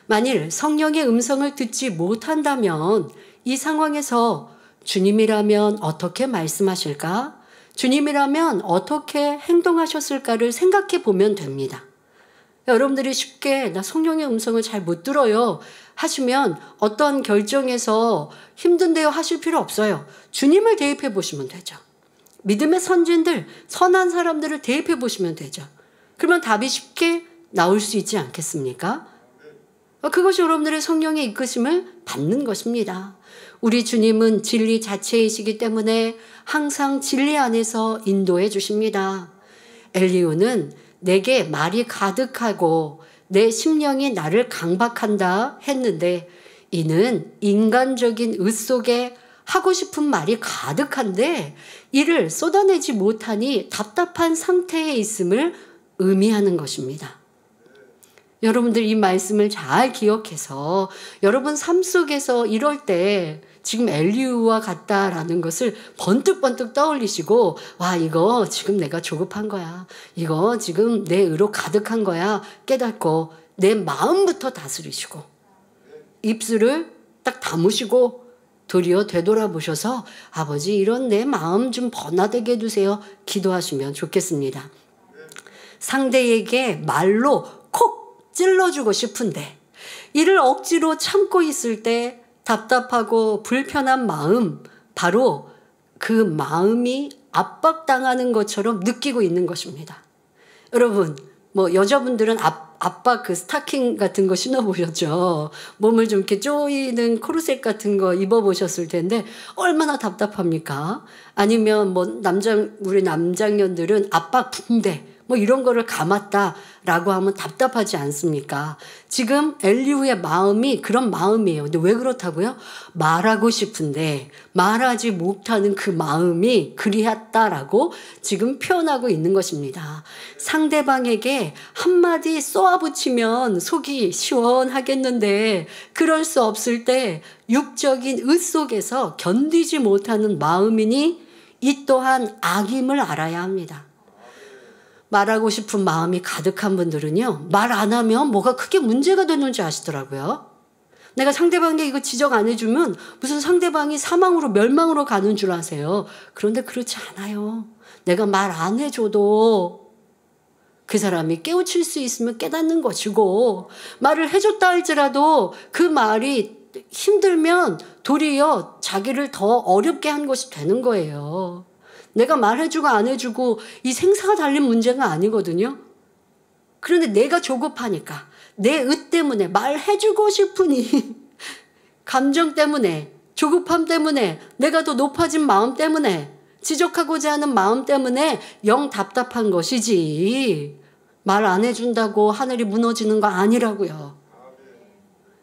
만일 성령의 음성을 듣지 못한다면 이 상황에서 주님이라면 어떻게 말씀하실까? 주님이라면 어떻게 행동하셨을까를 생각해 보면 됩니다. 여러분들이 쉽게 나 성령의 음성을 잘 못 들어요 하시면 어떤 결정에서 힘든데요 하실 필요 없어요. 주님을 대입해 보시면 되죠. 믿음의 선진들, 선한 사람들을 대입해 보시면 되죠. 그러면 답이 쉽게 나올 수 있지 않겠습니까? 그것이 여러분들의 성령의 이끄심을 받는 것입니다. 우리 주님은 진리 자체이시기 때문에 항상 진리 안에서 인도해 주십니다. 엘리후는 내게 말이 가득하고 내 심령이 나를 강박한다 했는데 이는 인간적인 의 속에 하고 싶은 말이 가득한데 이를 쏟아내지 못하니 답답한 상태에 있음을 의미하는 것입니다. 여러분들 이 말씀을 잘 기억해서 여러분 삶 속에서 이럴 때 지금 엘리후와 같다라는 것을 번뜩번뜩 떠올리시고 와 이거 지금 내가 조급한 거야. 이거 지금 내 의로 가득한 거야. 깨닫고 내 마음부터 다스리시고 입술을 딱 다무시고 도리어 되돌아보셔서 아버지 이런 내 마음 좀 번화되게 해주세요. 기도하시면 좋겠습니다. 상대에게 말로 콕 찔러주고 싶은데 이를 억지로 참고 있을 때 답답하고 불편한 마음, 바로 그 마음이 압박당하는 것처럼 느끼고 있는 것입니다. 여러분, 뭐 여자분들은 압박 그 스타킹 같은 거 신어보셨죠? 몸을 좀 이렇게 조이는 코르셋 같은 거 입어보셨을 텐데 얼마나 답답합니까? 아니면 뭐 우리 남장년들은 압박 붕대 뭐 이런 거를 감았다라고 하면 답답하지 않습니까? 지금 엘리후의 마음이 그런 마음이에요. 근데 왜 그렇다고요? 말하고 싶은데 말하지 못하는 그 마음이 그리했다라고 지금 표현하고 있는 것입니다. 상대방에게 한마디 쏘아붙이면 속이 시원하겠는데 그럴 수 없을 때 육적인 의 속에서 견디지 못하는 마음이니 이 또한 악임을 알아야 합니다. 말하고 싶은 마음이 가득한 분들은요, 말 안 하면 뭐가 크게 문제가 되는지 아시더라고요. 내가 상대방에게 이거 지적 안 해주면 무슨 상대방이 사망으로 멸망으로 가는 줄 아세요. 그런데 그렇지 않아요. 내가 말 안 해줘도 그 사람이 깨우칠 수 있으면 깨닫는 것이고 말을 해줬다 할지라도 그 말이 힘들면 도리어 자기를 더 어렵게 한 것이 되는 거예요. 내가 말해주고 안 해주고 이 생사가 달린 문제가 아니거든요. 그런데 내가 조급하니까 내 의 때문에 말해주고 싶으니 감정 때문에 조급함 때문에 내가 더 높아진 마음 때문에 지적하고자 하는 마음 때문에 영 답답한 것이지 말 안 해준다고 하늘이 무너지는 거 아니라고요.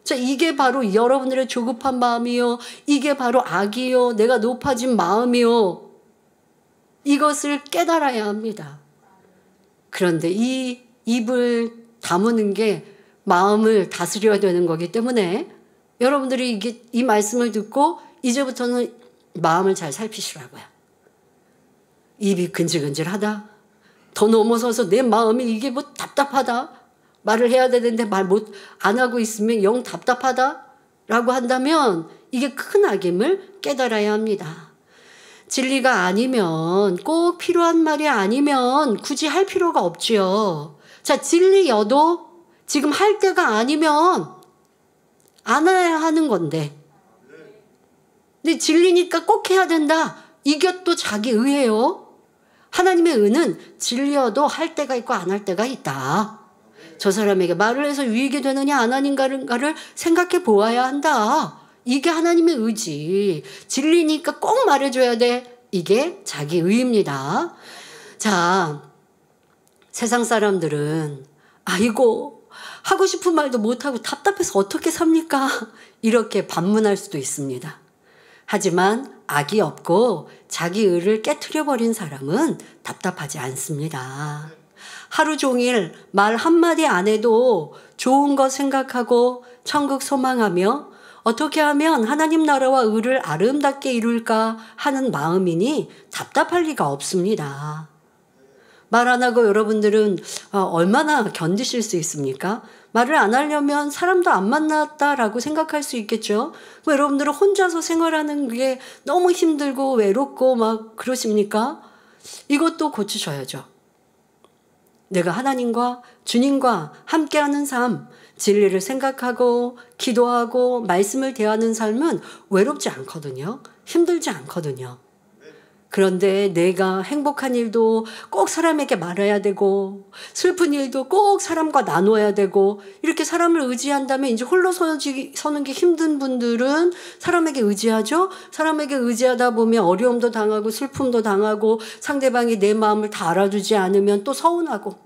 자, 이게 바로 여러분들의 조급한 마음이요. 이게 바로 악이요. 내가 높아진 마음이요. 이것을 깨달아야 합니다. 그런데 이 입을 다무는 게 마음을 다스려야 되는 거기 때문에 여러분들이 이 말씀을 듣고 이제부터는 마음을 잘 살피시라고요. 입이 근질근질하다. 더 넘어서서 내 마음이 이게 뭐 답답하다. 말을 해야 되는데 말 안 하고 있으면 영 답답하다라고 한다면 이게 큰 악임을 깨달아야 합니다. 진리가 아니면 꼭 필요한 말이 아니면 굳이 할 필요가 없지요. 자, 진리여도 지금 할 때가 아니면 안 해야 하는 건데. 근데 진리니까 꼭 해야 된다. 이게 또 자기 의예요. 하나님의 의는 진리여도 할 때가 있고 안 할 때가 있다. 저 사람에게 말을 해서 유익이 되느냐 안 하는가를 생각해 보아야 한다. 이게 하나님의 의지. 진리니까 꼭 말해줘야 돼. 이게 자기 의입니다. 자, 세상 사람들은 아이고 하고 싶은 말도 못하고 답답해서 어떻게 삽니까? 이렇게 반문할 수도 있습니다. 하지만 악이 없고 자기 의를 깨트려버린 사람은 답답하지 않습니다. 하루 종일 말 한마디 안 해도 좋은 거 생각하고 천국 소망하며 어떻게 하면 하나님 나라와 의를 아름답게 이룰까 하는 마음이니 답답할 리가 없습니다. 말 안 하고 여러분들은 얼마나 견디실 수 있습니까? 말을 안 하려면 사람도 안 만났다라고 생각할 수 있겠죠. 여러분들은 혼자서 생활하는 게 너무 힘들고 외롭고 막 그러십니까? 이것도 고치셔야죠. 내가 하나님과 주님과 함께하는 삶, 진리를 생각하고 기도하고 말씀을 대하는 삶은 외롭지 않거든요. 힘들지 않거든요. 그런데 내가 행복한 일도 꼭 사람에게 말해야 되고 슬픈 일도 꼭 사람과 나눠야 되고 이렇게 사람을 의지한다면 이제 홀로 서는 게 힘든 분들은 사람에게 의지하죠. 사람에게 의지하다 보면 어려움도 당하고 슬픔도 당하고 상대방이 내 마음을 다 알아주지 않으면 또 서운하고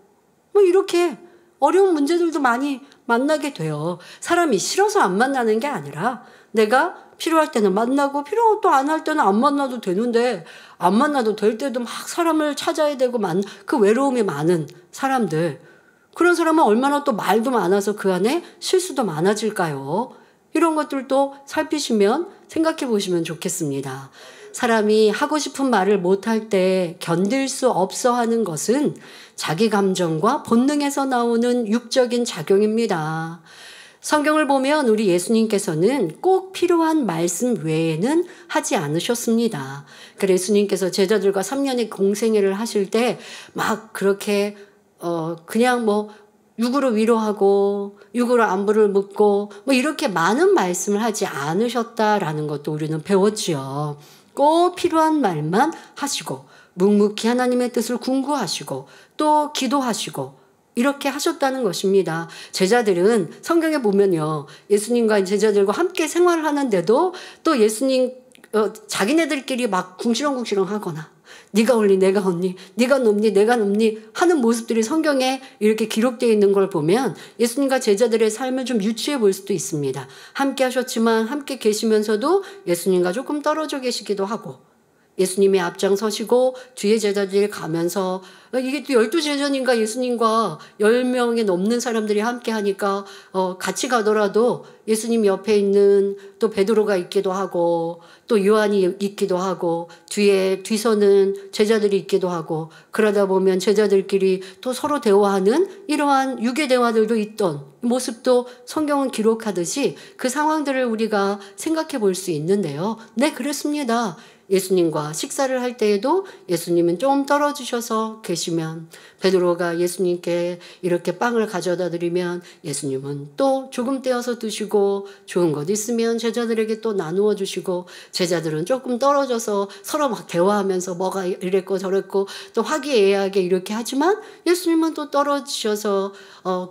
뭐 이렇게 어려운 문제들도 많이 만나게 돼요. 사람이 싫어서 안 만나는 게 아니라 내가 필요할 때는 만나고 필요 또 안 할 때는 안 만나도 되는데 안 만나도 될 때도 막 사람을 찾아야 되고 그 외로움이 많은 사람들, 그런 사람은 얼마나 또 말도 많아서 그 안에 실수도 많아질까요? 이런 것들도 살피시면 생각해 보시면 좋겠습니다. 사람이 하고 싶은 말을 못할 때 견딜 수 없어 하는 것은 자기 감정과 본능에서 나오는 육적인 작용입니다. 성경을 보면 우리 예수님께서는 꼭 필요한 말씀 외에는 하지 않으셨습니다. 그래서 예수님께서 제자들과 3년의 공생애를 하실 때 막 그렇게 그냥 뭐 육으로 위로하고 육으로 안부를 묻고 뭐 이렇게 많은 말씀을 하지 않으셨다라는 것도 우리는 배웠지요. 꼭 필요한 말만 하시고 묵묵히 하나님의 뜻을 궁구하시고 또 기도하시고 이렇게 하셨다는 것입니다. 제자들은 성경에 보면요, 예수님과 제자들과 함께 생활을 하는데도 또 예수님 자기네들끼리 막 궁시렁궁시렁 하거나 네가 옳니 내가 옳니 네가 높니 내가 높니 하는 모습들이 성경에 이렇게 기록되어 있는 걸 보면 예수님과 제자들의 삶을 좀 유추해 볼 수도 있습니다. 함께 하셨지만 함께 계시면서도 예수님과 조금 떨어져 계시기도 하고 예수님이 앞장서시고 뒤에 제자들이 가면서 이게 또 12제자님과 예수님과 10명이 넘는 사람들이 함께 하니까 같이 가더라도 예수님 옆에 있는 또 베드로가 있기도 하고 또 요한이 있기도 하고 뒤서는 제자들이 있기도 하고 그러다 보면 제자들끼리 또 서로 대화하는 이러한 유괴 대화들도 있던 모습도 성경은 기록하듯이 그 상황들을 우리가 생각해 볼 수 있는데요. 네, 그렇습니다. 예수님과 식사를 할 때에도 예수님은 좀 떨어지셔서 계시면 베드로가 예수님께 이렇게 빵을 가져다 드리면 예수님은 또 조금 떼어서 드시고 좋은 것 있으면 제자들에게 또 나누어 주시고 제자들은 조금 떨어져서 서로 막 대화하면서 뭐가 이랬고 저랬고 또 화기애애하게 이렇게 하지만 예수님은 또 떨어지셔서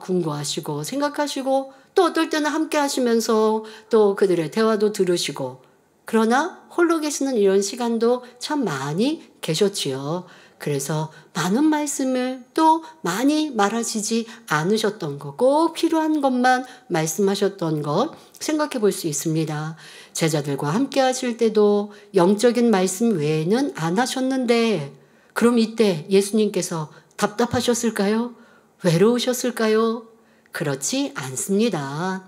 궁구하시고 생각하시고 또 어떨 때는 함께 하시면서 또 그들의 대화도 들으시고 그러나 홀로 계시는 이런 시간도 참 많이 계셨지요. 그래서 많은 말씀을 또 많이 말하시지 않으셨던 것, 꼭 필요한 것만 말씀하셨던 것 생각해 볼 수 있습니다. 제자들과 함께 하실 때도 영적인 말씀 외에는 안 하셨는데, 그럼 이때 예수님께서 답답하셨을까요? 외로우셨을까요? 그렇지 않습니다.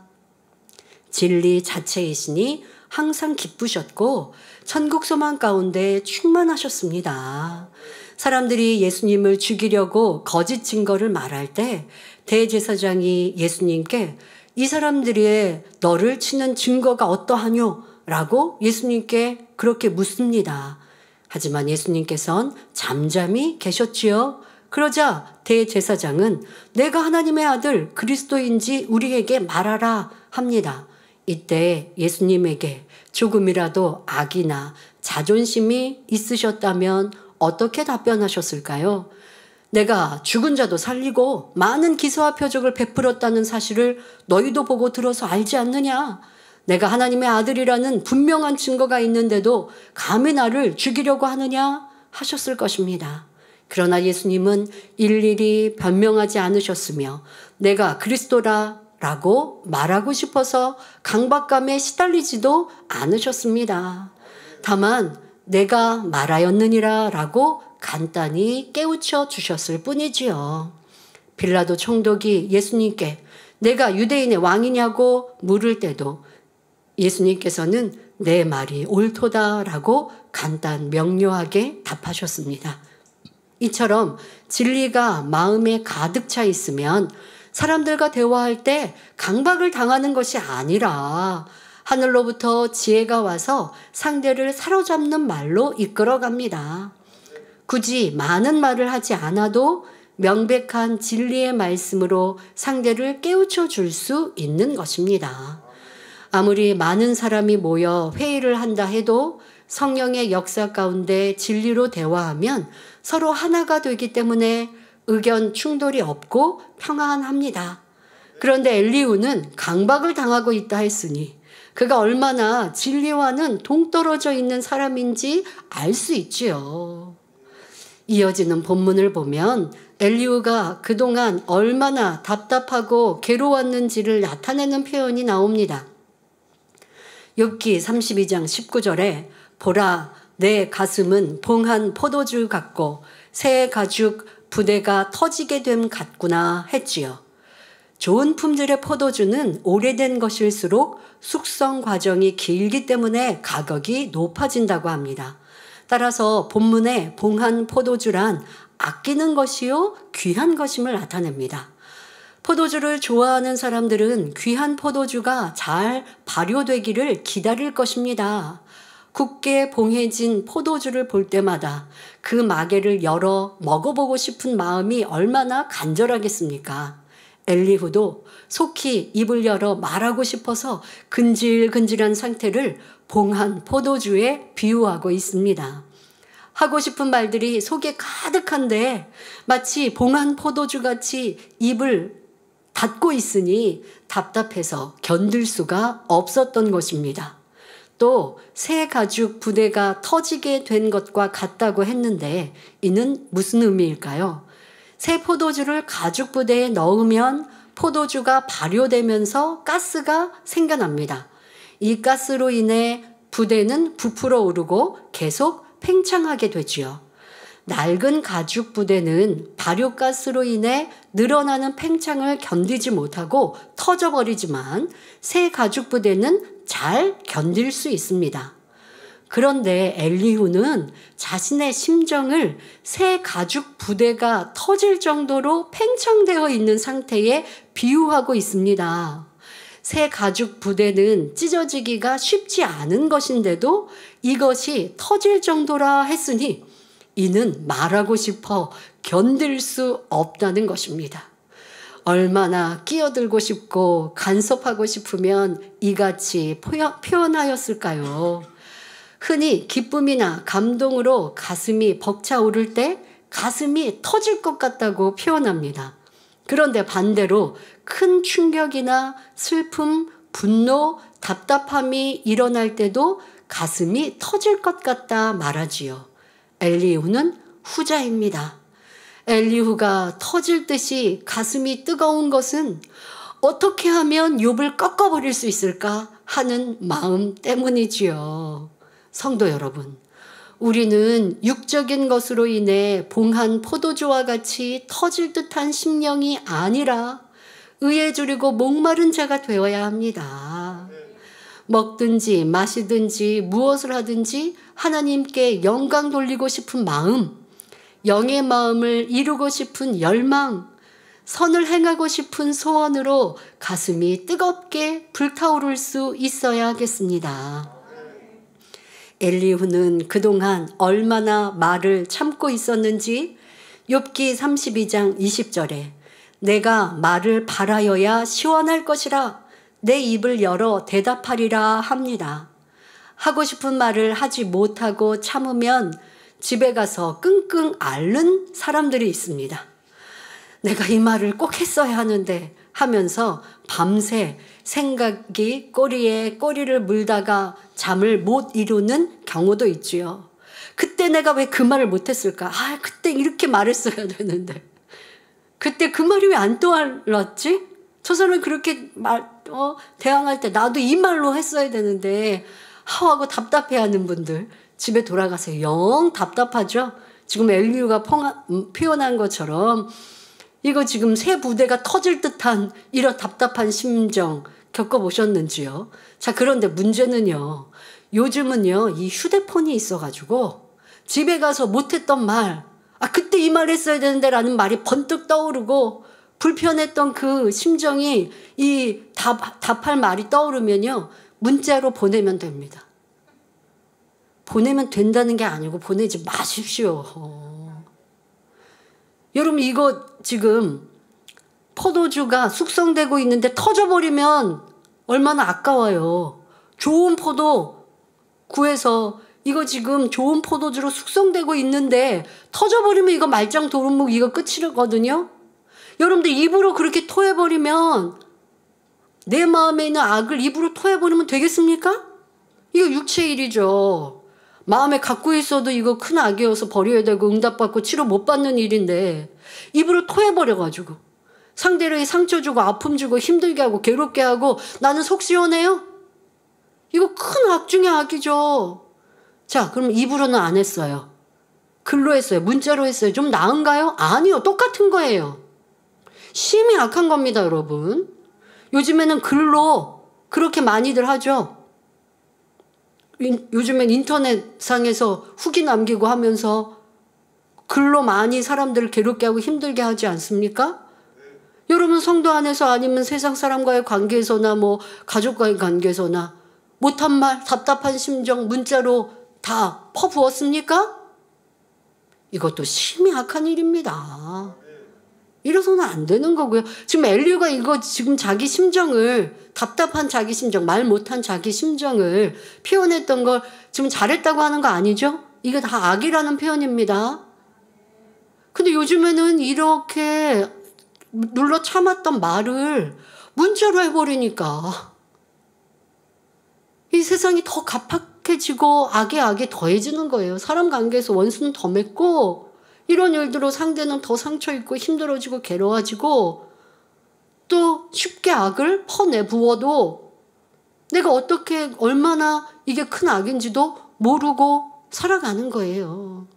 진리 자체이시니 항상 기쁘셨고 천국 소망 가운데 충만하셨습니다. 사람들이 예수님을 죽이려고 거짓 증거를 말할 때 대제사장이 예수님께 이 사람들의 너를 치는 증거가 어떠하뇨? 라고 예수님께 그렇게 묻습니다. 하지만 예수님께서는 잠잠히 계셨지요. 그러자 대제사장은 내가 하나님의 아들 그리스도인지 우리에게 말하라 합니다. 이때 예수님에게 조금이라도 악이나 자존심이 있으셨다면 어떻게 답변하셨을까요? 내가 죽은 자도 살리고 많은 기사와 표적을 베풀었다는 사실을 너희도 보고 들어서 알지 않느냐? 내가 하나님의 아들이라는 분명한 증거가 있는데도 감히 나를 죽이려고 하느냐? 하셨을 것입니다. 그러나 예수님은 일일이 변명하지 않으셨으며 내가 그리스도라 라고 말하고 싶어서 강박감에 시달리지도 않으셨습니다. 다만 내가 말하였느니라 라고 간단히 깨우쳐 주셨을 뿐이지요. 빌라도 총독이 예수님께 내가 유대인의 왕이냐고 물을 때도 예수님께서는 내 말이 옳도다 라고 간단 명료하게 답하셨습니다. 이처럼 진리가 마음에 가득 차 있으면 사람들과 대화할 때 강박을 당하는 것이 아니라 하늘로부터 지혜가 와서 상대를 사로잡는 말로 이끌어갑니다. 굳이 많은 말을 하지 않아도 명백한 진리의 말씀으로 상대를 깨우쳐 줄 수 있는 것입니다. 아무리 많은 사람이 모여 회의를 한다 해도 성령의 역사 가운데 진리로 대화하면 서로 하나가 되기 때문에 의견 충돌이 없고 평안합니다. 그런데 엘리후는 강박을 당하고 있다 했으니 그가 얼마나 진리와는 동떨어져 있는 사람인지 알 수 있지요. 이어지는 본문을 보면 엘리후가 그동안 얼마나 답답하고 괴로웠는지를 나타내는 표현이 나옵니다. 욥기 32장 19절에 보라 내 가슴은 봉한 포도주 같고 새 가죽 부대가 터지게 됨 같구나 했지요. 좋은 품질의 포도주는 오래된 것일수록 숙성 과정이 길기 때문에 가격이 높아진다고 합니다. 따라서 본문에 봉한 포도주란 아끼는 것이요 귀한 것임을 나타냅니다. 포도주를 좋아하는 사람들은 귀한 포도주가 잘 발효되기를 기다릴 것입니다. 굳게 봉해진 포도주를 볼 때마다 그 마개를 열어 먹어보고 싶은 마음이 얼마나 간절하겠습니까? 엘리후도 속히 입을 열어 말하고 싶어서 근질근질한 상태를 봉한 포도주에 비유하고 있습니다. 하고 싶은 말들이 속에 가득한데 마치 봉한 포도주같이 입을 닫고 있으니 답답해서 견딜 수가 없었던 것입니다. 또 새 가죽 부대가 터지게 된 것과 같다고 했는데 이는 무슨 의미일까요? 새 포도주를 가죽 부대에 넣으면 포도주가 발효되면서 가스가 생겨납니다. 이 가스로 인해 부대는 부풀어 오르고 계속 팽창하게 되지요. 낡은 가죽 부대는 발효가스로 인해 늘어나는 팽창을 견디지 못하고 터져버리지만 새 가죽 부대는 잘 견딜 수 있습니다. 그런데 엘리후는 자신의 심정을 새 가죽 부대가 터질 정도로 팽창되어 있는 상태에 비유하고 있습니다. 새 가죽 부대는 찢어지기가 쉽지 않은 것인데도 이것이 터질 정도라 했으니 이는 말하고 싶어 견딜 수 없다는 것입니다. 얼마나 끼어들고 싶고 간섭하고 싶으면 이같이 표현하였을까요? 흔히 기쁨이나 감동으로 가슴이 벅차오를 때 가슴이 터질 것 같다고 표현합니다. 그런데 반대로 큰 충격이나 슬픔, 분노, 답답함이 일어날 때도 가슴이 터질 것 같다 말하지요. 엘리후는 후자입니다. 엘리후가 터질 듯이 가슴이 뜨거운 것은 어떻게 하면 욥을 꺾어버릴 수 있을까 하는 마음 때문이지요. 성도 여러분, 우리는 육적인 것으로 인해 봉한 포도주와 같이 터질 듯한 심령이 아니라 의에 주리고 목마른 자가 되어야 합니다. 먹든지 마시든지 무엇을 하든지 하나님께 영광 돌리고 싶은 마음, 영의 마음을 이루고 싶은 열망, 선을 행하고 싶은 소원으로 가슴이 뜨겁게 불타오를 수 있어야 하겠습니다. 엘리후는 그동안 얼마나 말을 참고 있었는지 욥기 32장 20절에 내가 말을 발하여야 시원할 것이라 내 입을 열어 대답하리라 합니다. 하고 싶은 말을 하지 못하고 참으면 집에 가서 끙끙 앓는 사람들이 있습니다. 내가 이 말을 꼭 했어야 하는데 하면서 밤새 생각이 꼬리에 꼬리를 물다가 잠을 못 이루는 경우도 있지요. 그때 내가 왜 그 말을 못했을까? 그때 이렇게 말했어야 되는데 그때 그 말이 왜 안 떠올랐지? 저 사람이 그렇게 대항할 때 나도 이 말로 했어야 되는데 하고 답답해하는 분들 집에 돌아가세요. 영 답답하죠? 지금 엘리후가 표현한 것처럼 이거 지금 새 부대가 터질 듯한 이런 답답한 심정 겪어보셨는지요? 자, 그런데 문제는요. 요즘은요. 이 휴대폰이 있어가지고 집에 가서 못했던 말, 그때 이 말 했어야 되는데 라는 말이 번뜩 떠오르고 불편했던 그 심정이 이 답할 말이 떠오르면요. 문자로 보내면 됩니다. 보내면 된다는 게 아니고 보내지 마십시오. 여러분 이거 지금 포도주가 숙성되고 있는데 터져버리면 얼마나 아까워요. 좋은 포도 구해서 이거 지금 좋은 포도주로 숙성되고 있는데 터져버리면 이거 말짱 도루묵 이거 끝이거든요. 여러분들 입으로 그렇게 토해버리면 내 마음에 있는 악을 입으로 토해버리면 되겠습니까? 이거 육체의 일이죠. 마음에 갖고 있어도 이거 큰 악이어서 버려야 되고 응답받고 치료 못 받는 일인데 입으로 토해버려가지고 상대를 상처 주고 아픔 주고 힘들게 하고 괴롭게 하고 나는 속 시원해요? 이거 큰 악 중에 악이죠. 자, 그럼 입으로는 안 했어요. 글로 했어요. 문자로 했어요. 좀 나은가요? 아니요. 똑같은 거예요. 심히 악한 겁니다, 여러분. 요즘에는 글로 그렇게 많이들 하죠. 요즘엔 인터넷상에서 후기 남기고 하면서 글로 많이 사람들을 괴롭게 하고 힘들게 하지 않습니까? 여러분 성도 안에서 아니면 세상 사람과의 관계에서나 뭐 가족과의 관계에서나 못한 말, 답답한 심정 문자로 다 퍼부었습니까? 이것도 심히 악한 일입니다. 이래서는 안 되는 거고요. 지금 엘리후가 이거 지금 자기 심정을 답답한 자기 심정, 말 못한 자기 심정을 표현했던 걸 지금 잘했다고 하는 거 아니죠? 이게 다 악이라는 표현입니다. 근데 요즘에는 이렇게 눌러 참았던 말을 문자로 해버리니까 이 세상이 더 갑박해지고 악에 더해지는 거예요. 사람 관계에서 원수는 더 맺고 이런 일들로 상대는 더 상처 입고 힘들어지고 괴로워지고 또 쉽게 악을 퍼내부어도 내가 어떻게 얼마나 이게 큰 악인지도 모르고 살아가는 거예요.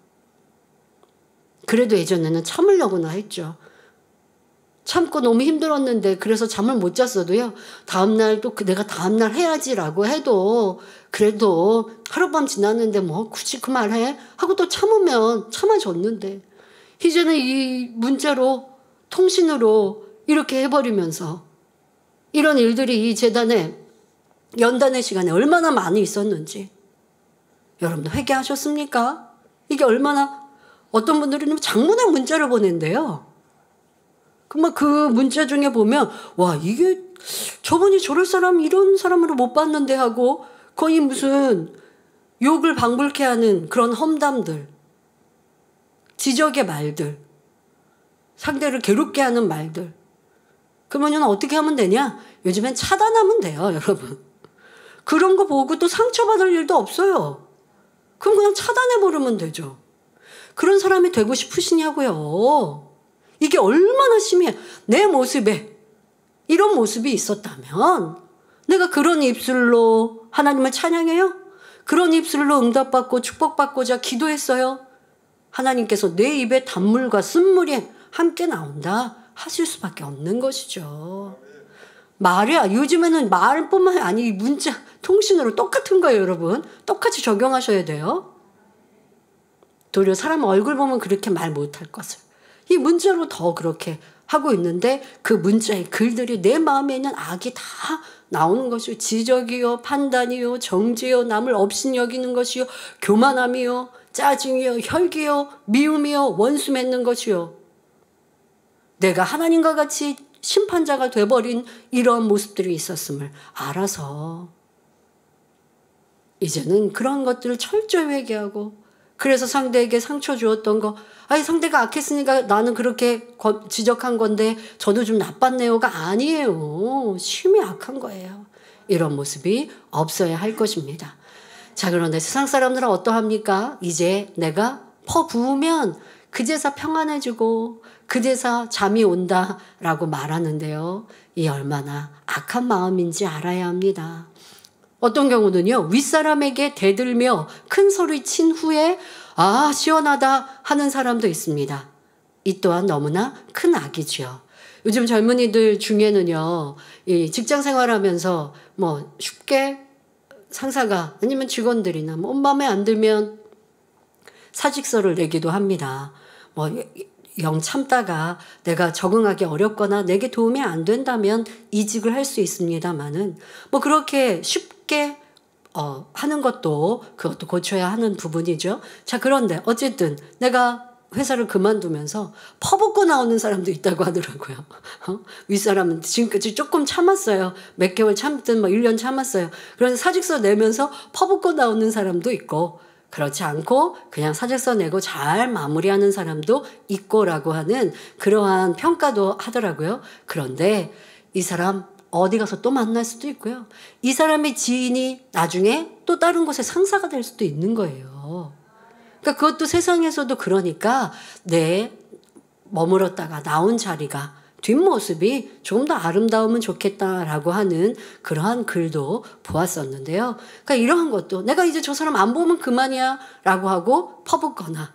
그래도 예전에는 참으려고나 했죠. 참고 너무 힘들었는데 그래서 잠을 못 잤어도요. 다음날 또 내가 다음날 해야지라고 해도 그래도 하룻밤 지났는데 뭐 굳이 그 말 해? 하고 또 참으면 참아줬는데 이제는 이 문자로 통신으로 이렇게 해버리면서 이런 일들이 이 재단에 연단의 시간에 얼마나 많이 있었는지 여러분도 회개하셨습니까? 이게 얼마나 어떤 분들은 장문의 문자를 보낸대요. 그만 그 문자 중에 보면 와 이게 저분이 저럴 사람 이런 사람으로 못 봤는데 하고 거의 무슨 욕을 방불케 하는 그런 험담들 지적의 말들 상대를 괴롭게 하는 말들 그러면 어떻게 하면 되냐? 요즘엔 차단하면 돼요 여러분. 그런 거 보고 또 상처받을 일도 없어요. 그럼 그냥 차단해버리면 되죠. 그런 사람이 되고 싶으시냐고요. 이게 얼마나 심해. 내 모습에 이런 모습이 있었다면 내가 그런 입술로 하나님을 찬양해요? 그런 입술로 응답받고 축복받고자 기도했어요? 하나님께서 내 입에 단물과 쓴물이 함께 나온다 하실 수밖에 없는 것이죠. 말이야. 요즘에는 말뿐만 아니 문자 통신으로 똑같은 거예요, 여러분. 똑같이 적용하셔야 돼요. 도리어 사람 얼굴 보면 그렇게 말 못할 것을 이 문자로 더 그렇게 하고 있는데 그 문자의 글들이 내 마음에 있는 악이 다 나오는 것이요. 지적이요, 판단이요, 정죄요, 남을 업신 여기는 것이요, 교만함이요, 짜증이요, 혈기요, 미움이요, 원수 맺는 것이요. 내가 하나님과 같이 심판자가 돼버린 이런 모습들이 있었음을 알아서 이제는 그런 것들을 철저히 회개하고, 그래서 상대에게 상처 주었던 거, 아니 상대가 악했으니까 나는 그렇게 지적한 건데 저도 좀 나빴네요가 아니에요. 심히 악한 거예요. 이런 모습이 없어야 할 것입니다. 자, 그런데 세상 사람들은 어떠합니까? 이제 내가 퍼부으면 그제서 평안해지고 그제서 잠이 온다라고 말하는데요. 이 얼마나 악한 마음인지 알아야 합니다. 어떤 경우는요, 윗사람에게 대들며 큰 소리 친 후에 아 시원하다 하는 사람도 있습니다. 이 또한 너무나 큰 악이죠. 요즘 젊은이들 중에는요, 이 직장 생활하면서 뭐 쉽게 상사가 아니면 직원들이나 뭐 마음에 안 들면 사직서를 내기도 합니다. 뭐 영 참다가 내가 적응하기 어렵거나 내게 도움이 안 된다면 이직을 할 수 있습니다만은 뭐 그렇게 쉽게 하는 것도 그것도 고쳐야 하는 부분이죠. 자, 그런데 어쨌든 내가 회사를 그만두면서 퍼붓고 나오는 사람도 있다고 하더라고요. 윗사람은 지금까지 조금 참았어요. 몇 개월 참든 뭐 1년 참았어요. 그래서 사직서 내면서 퍼붓고 나오는 사람도 있고, 그렇지 않고 그냥 사직서 내고 잘 마무리하는 사람도 있고라고 하는 그러한 평가도 하더라고요. 그런데 이 사람 어디 가서 또 만날 수도 있고요. 이 사람의 지인이 나중에 또 다른 곳에 상사가 될 수도 있는 거예요. 그러니까 그것도 세상에서도 그러니까 내 머물렀다가 나온 자리가 뒷모습이 조금 더 아름다우면 좋겠다라고 하는 그러한 글도 보았었는데요. 그러니까 이러한 것도 내가 이제 저 사람 안 보면 그만이야 라고 하고 퍼붓거나,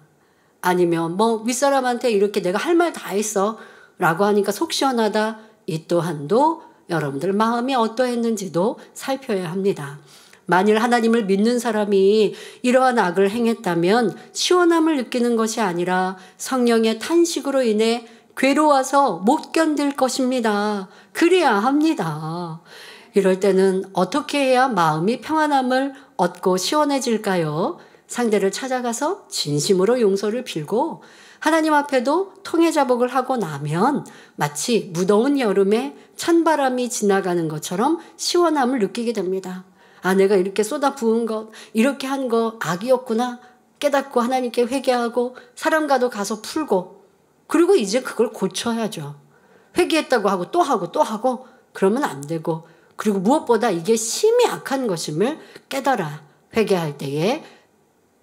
아니면 뭐 윗사람한테 이렇게 내가 할 말 다 했어 라고 하니까 속 시원하다, 이 또한도 여러분들 마음이 어떠했는지도 살펴야 합니다. 만일 하나님을 믿는 사람이 이러한 악을 행했다면 시원함을 느끼는 것이 아니라 성령의 탄식으로 인해 괴로워서 못 견딜 것입니다. 그래야 합니다. 이럴 때는 어떻게 해야 마음이 평안함을 얻고 시원해질까요? 상대를 찾아가서 진심으로 용서를 빌고 하나님 앞에도 통해자복을 하고 나면 마치 무더운 여름에 찬바람이 지나가는 것처럼 시원함을 느끼게 됩니다. 아, 내가 이렇게 쏟아 부은 것, 이렇게 한 거 악이었구나 깨닫고 하나님께 회개하고 사람과도 가서 풀고, 그리고 이제 그걸 고쳐야죠. 회개했다고 하고 또 하고 또 하고 그러면 안 되고, 그리고 무엇보다 이게 심히 악한 것임을 깨달아 회개할 때에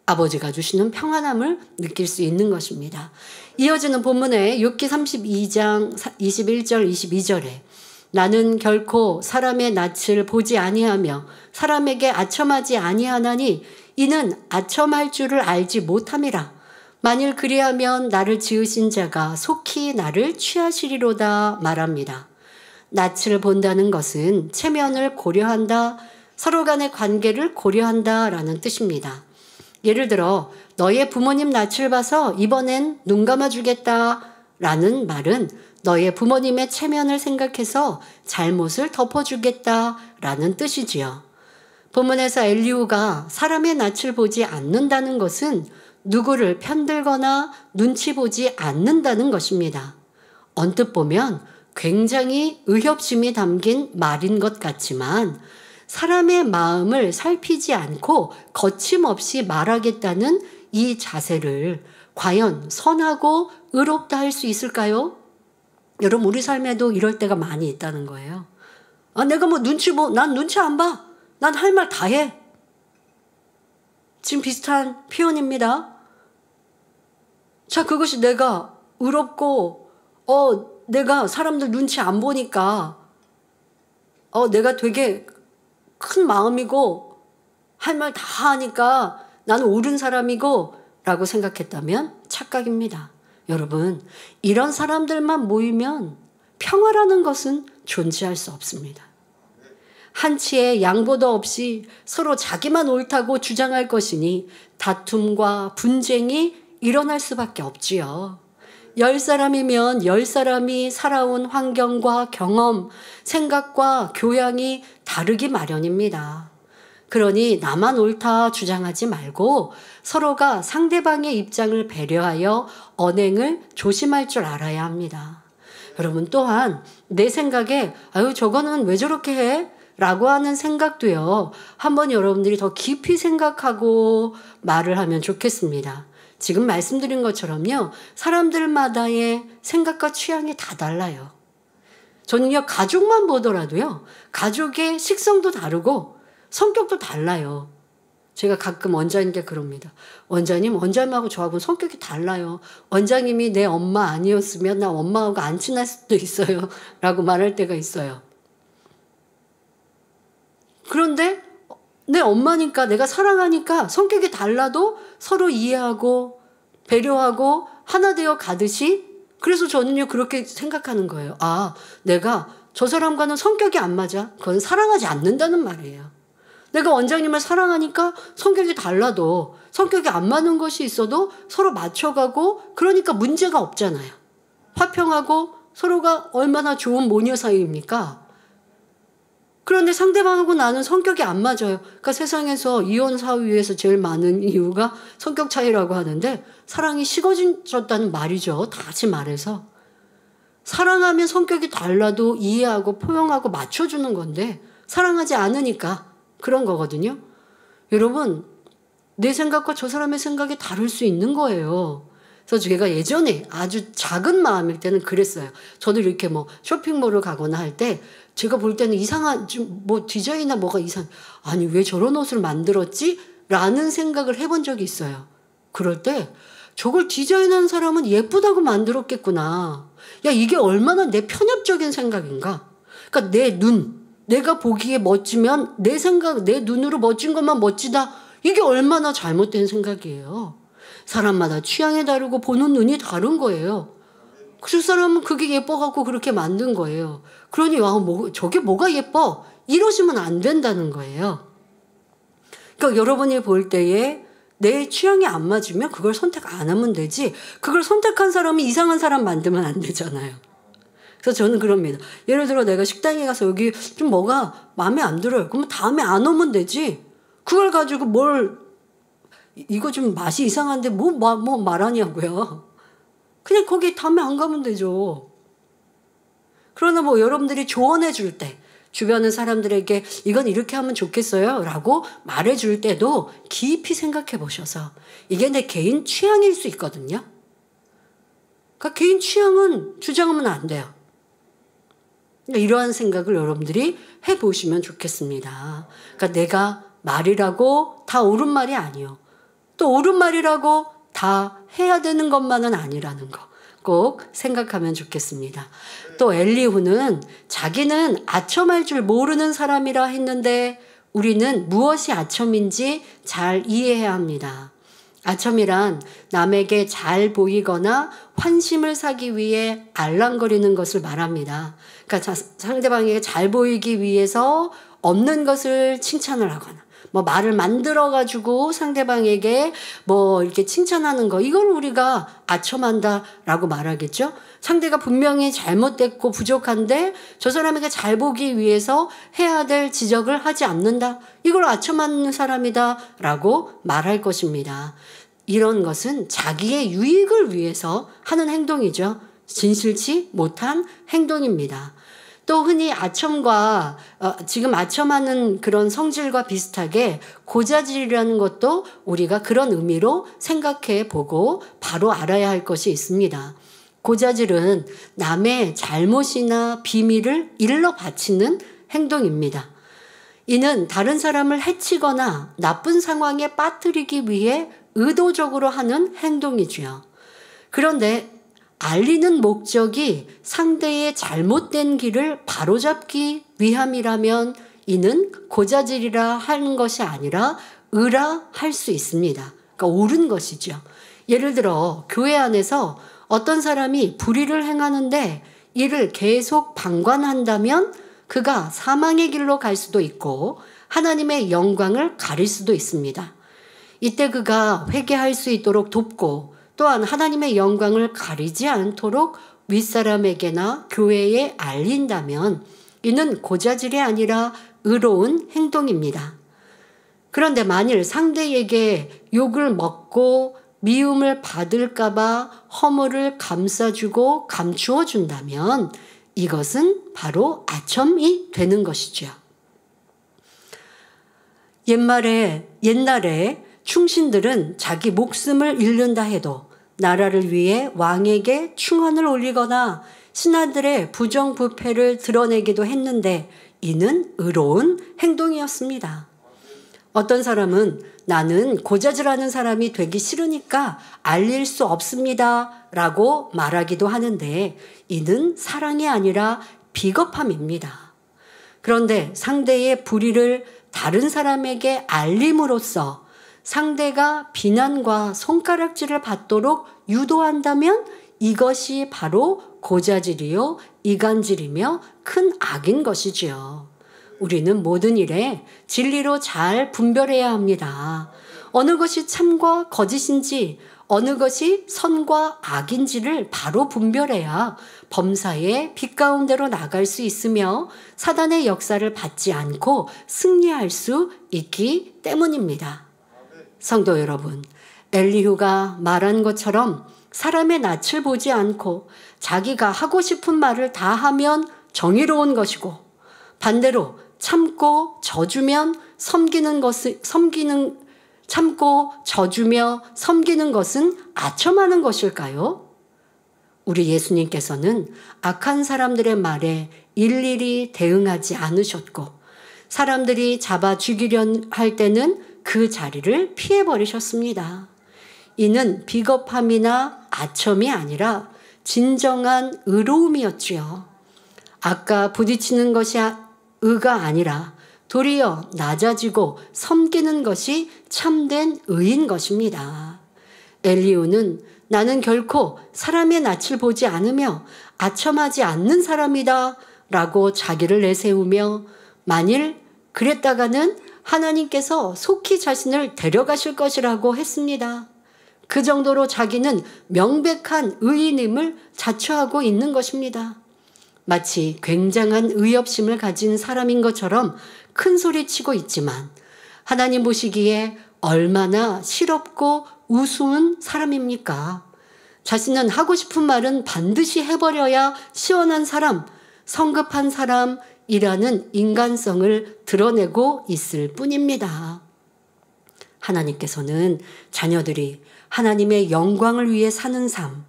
아버지가 주시는 평안함을 느낄 수 있는 것입니다. 이어지는 본문에 욥기 32장 21절 22절에 나는 결코 사람의 낯을 보지 아니하며 사람에게 아첨하지 아니하나니 이는 아첨할 줄을 알지 못함이라. 만일 그리하면 나를 지으신 자가 속히 나를 취하시리로다 말합니다. 낯을 본다는 것은 체면을 고려한다, 서로 간의 관계를 고려한다라는 뜻입니다. 예를 들어 너의 부모님 낯을 봐서 이번엔 눈 감아주겠다라는 말은 너의 부모님의 체면을 생각해서 잘못을 덮어주겠다라는 뜻이지요. 본문에서 엘리후가 사람의 낯을 보지 않는다는 것은 누구를 편들거나 눈치 보지 않는다는 것입니다. 언뜻 보면 굉장히 의협심이 담긴 말인 것 같지만 사람의 마음을 살피지 않고 거침없이 말하겠다는 이 자세를 과연 선하고 의롭다 할 수 있을까요? 여러분, 우리 삶에도 이럴 때가 많이 있다는 거예요. 아, 내가 뭐 난 눈치 안 봐. 난 할 말 다 해. 지금 비슷한 표현입니다. 자, 그것이 내가 의롭고 내가 사람들 눈치 안 보니까 내가 되게 큰 마음이고 할 말 다 하니까 나는 옳은 사람이고 라고 생각했다면 착각입니다. 여러분, 이런 사람들만 모이면 평화라는 것은 존재할 수 없습니다. 한치의 양보도 없이 서로 자기만 옳다고 주장할 것이니 다툼과 분쟁이 일어날 수밖에 없지요. 10사람이면 10사람이 살아온 환경과 경험, 생각과 교양이 다르기 마련입니다. 그러니 나만 옳다 주장하지 말고 서로가 상대방의 입장을 배려하여 언행을 조심할 줄 알아야 합니다. 여러분, 또한 내 생각에 아유 저거는 왜 저렇게 해? 라고 하는 생각도요, 한번 여러분들이 더 깊이 생각하고 말을 하면 좋겠습니다. 지금 말씀드린 것처럼요, 사람들마다의 생각과 취향이 다 달라요. 저는요, 가족만 보더라도요, 가족의 식성도 다르고 성격도 달라요. 제가 가끔 원장님께 그럽니다. 원장님하고 저하고는 성격이 달라요. 원장님이 내 엄마 아니었으면 나 엄마하고 안 친할 수도 있어요. 라고 말할 때가 있어요. 그런데 내 엄마니까, 내가 사랑하니까 성격이 달라도 서로 이해하고 배려하고 하나 되어 가듯이, 그래서 저는요 그렇게 생각하는 거예요. 아, 내가 저 사람과는 성격이 안 맞아. 그건 사랑하지 않는다는 말이에요. 내가 원장님을 사랑하니까 성격이 달라도, 성격이 안 맞는 것이 있어도 서로 맞춰가고, 그러니까 문제가 없잖아요. 화평하고 서로가 얼마나 좋은 모녀 사이입니까? 그런데 상대방하고 나는 성격이 안 맞아요. 그러니까 세상에서 이혼 사유에서 제일 많은 이유가 성격 차이라고 하는데, 사랑이 식어졌다는 말이죠. 다시 말해서. 사랑하면 성격이 달라도 이해하고 포용하고 맞춰주는 건데, 사랑하지 않으니까 그런 거거든요. 여러분, 내 생각과 저 사람의 생각이 다를 수 있는 거예요. 그래서 제가 예전에 아주 작은 마음일 때는 그랬어요. 저도 이렇게 뭐 쇼핑몰을 가거나 할 때 제가 볼 때는 이상한 좀 뭐 디자인이나 뭐가 아니 왜 저런 옷을 만들었지? 라는 생각을 해본 적이 있어요. 그럴 때 저걸 디자인한 사람은 예쁘다고 만들었겠구나. 야, 이게 얼마나 내 편협적인 생각인가? 그러니까 내가 보기에 멋지면 내 생각, 내 눈으로 멋진 것만 멋지다. 이게 얼마나 잘못된 생각이에요. 사람마다 취향이 다르고 보는 눈이 다른 거예요. 그 사람은 그게 예뻐갖고 그렇게 만든 거예요. 그러니 저게 뭐가 예뻐? 이러시면 안 된다는 거예요. 그러니까 여러분이 볼 때에 내 취향이 안 맞으면 그걸 선택 안 하면 되지, 그걸 선택한 사람이 이상한 사람 만들면 안 되잖아요. 그래서 저는 그럽니다. 예를 들어 내가 식당에 가서 여기 좀 뭐가 마음에 안 들어요. 그러면 다음에 안 오면 되지. 그걸 가지고 이거 좀 맛이 이상한데 뭐 말하냐고요. 그냥 거기 다음에 안 가면 되죠. 그러나 뭐 여러분들이 조언해 줄 때, 주변의 사람들에게 이건 이렇게 하면 좋겠어요 라고 말해 줄 때도 깊이 생각해 보셔서, 이게 내 개인 취향일 수 있거든요. 그러니까 개인 취향은 주장하면 안 돼요. 이러한 생각을 여러분들이 해보시면 좋겠습니다. 그러니까 내가 말이라고 다 옳은 말이 아니요, 또 옳은 말이라고 다 해야 되는 것만은 아니라는 거 꼭 생각하면 좋겠습니다. 또 엘리후는 자기는 아첨할 줄 모르는 사람이라 했는데, 우리는 무엇이 아첨인지 잘 이해해야 합니다. 아첨이란 남에게 잘 보이거나 환심을 사기 위해 알랑거리는 것을 말합니다. 그러니까 상대방에게 잘 보이기 위해서 없는 것을 칭찬을 하거나, 뭐 말을 만들어가지고 상대방에게 뭐 이렇게 칭찬하는 거, 이걸 우리가 아첨한다라고 말하겠죠. 상대가 분명히 잘못됐고 부족한데 저 사람에게 잘 보기 위해서 해야 될 지적을 하지 않는다, 이걸 아첨하는 사람이다라고 말할 것입니다. 이런 것은 자기의 유익을 위해서 하는 행동이죠. 진실치 못한 행동입니다. 또 흔히 아첨과 지금 아첨하는 그런 성질과 비슷하게 고자질이라는 것도 우리가 그런 의미로 생각해 보고 바로 알아야 할 것이 있습니다. 고자질은 남의 잘못이나 비밀을 일러 바치는 행동입니다. 이는 다른 사람을 해치거나 나쁜 상황에 빠뜨리기 위해 의도적으로 하는 행동이지요. 그런데 알리는 목적이 상대의 잘못된 길을 바로잡기 위함이라면 이는 고자질이라 하는 것이 아니라 의라 할 수 있습니다. 그러니까 옳은 것이죠. 예를 들어 교회 안에서 어떤 사람이 불의를 행하는데 이를 계속 방관한다면 그가 사망의 길로 갈 수도 있고 하나님의 영광을 가릴 수도 있습니다. 이때 그가 회개할 수 있도록 돕고 또한 하나님의 영광을 가리지 않도록 윗사람에게나 교회에 알린다면 이는 고자질이 아니라 의로운 행동입니다. 그런데 만일 상대에게 욕을 먹고 미움을 받을까봐 허물을 감싸주고 감추어 준다면 이것은 바로 아첨이 되는 것이죠. 옛날에 충신들은 자기 목숨을 잃는다 해도 나라를 위해 왕에게 충언을 올리거나 신하들의 부정부패를 드러내기도 했는데 이는 의로운 행동이었습니다. 어떤 사람은 나는 고자질하는 사람이 되기 싫으니까 알릴 수 없습니다 라고 말하기도 하는데 이는 사랑이 아니라 비겁함입니다. 그런데 상대의 불의를 다른 사람에게 알림으로써 상대가 비난과 손가락질을 받도록 유도한다면 이것이 바로 고자질이요 이간질이며 큰 악인 것이지요. 우리는 모든 일에 진리로 잘 분별해야 합니다. 어느 것이 참과 거짓인지 어느 것이 선과 악인지를 바로 분별해야 범사의 빛 가운데로 나갈 수 있으며 사단의 역사를 받지 않고 승리할 수 있기 때문입니다. 성도 여러분, 엘리후가 말한 것처럼 사람의 낯을 보지 않고 자기가 하고 싶은 말을 다 하면 정의로운 것이고 반대로 참고 져주며 섬기는 것은 아첨하는 것일까요? 우리 예수님께서는 악한 사람들의 말에 일일이 대응하지 않으셨고 사람들이 잡아 죽이려 할 때는 그 자리를 피해버리셨습니다. 이는 비겁함이나 아첨이 아니라 진정한 의로움이었지요. 아까 부딪히는 것이 의가 아니라 도리어 낮아지고 섬기는 것이 참된 의인 것입니다. 엘리후는 나는 결코 사람의 낯을 보지 않으며 아첨하지 않는 사람이다 라고 자기를 내세우며 만일 그랬다가는 하나님께서 속히 자신을 데려가실 것이라고 했습니다. 그 정도로 자기는 명백한 의인임을 자처하고 있는 것입니다. 마치 굉장한 의협심을 가진 사람인 것처럼 큰 소리치고 있지만 하나님 보시기에 얼마나 실없고 우스운 사람입니까? 자신은 하고 싶은 말은 반드시 해버려야 시원한 사람, 성급한 사람이라는 인간성을 드러내고 있을 뿐입니다. 하나님께서는 자녀들이 하나님의 영광을 위해 사는 삶,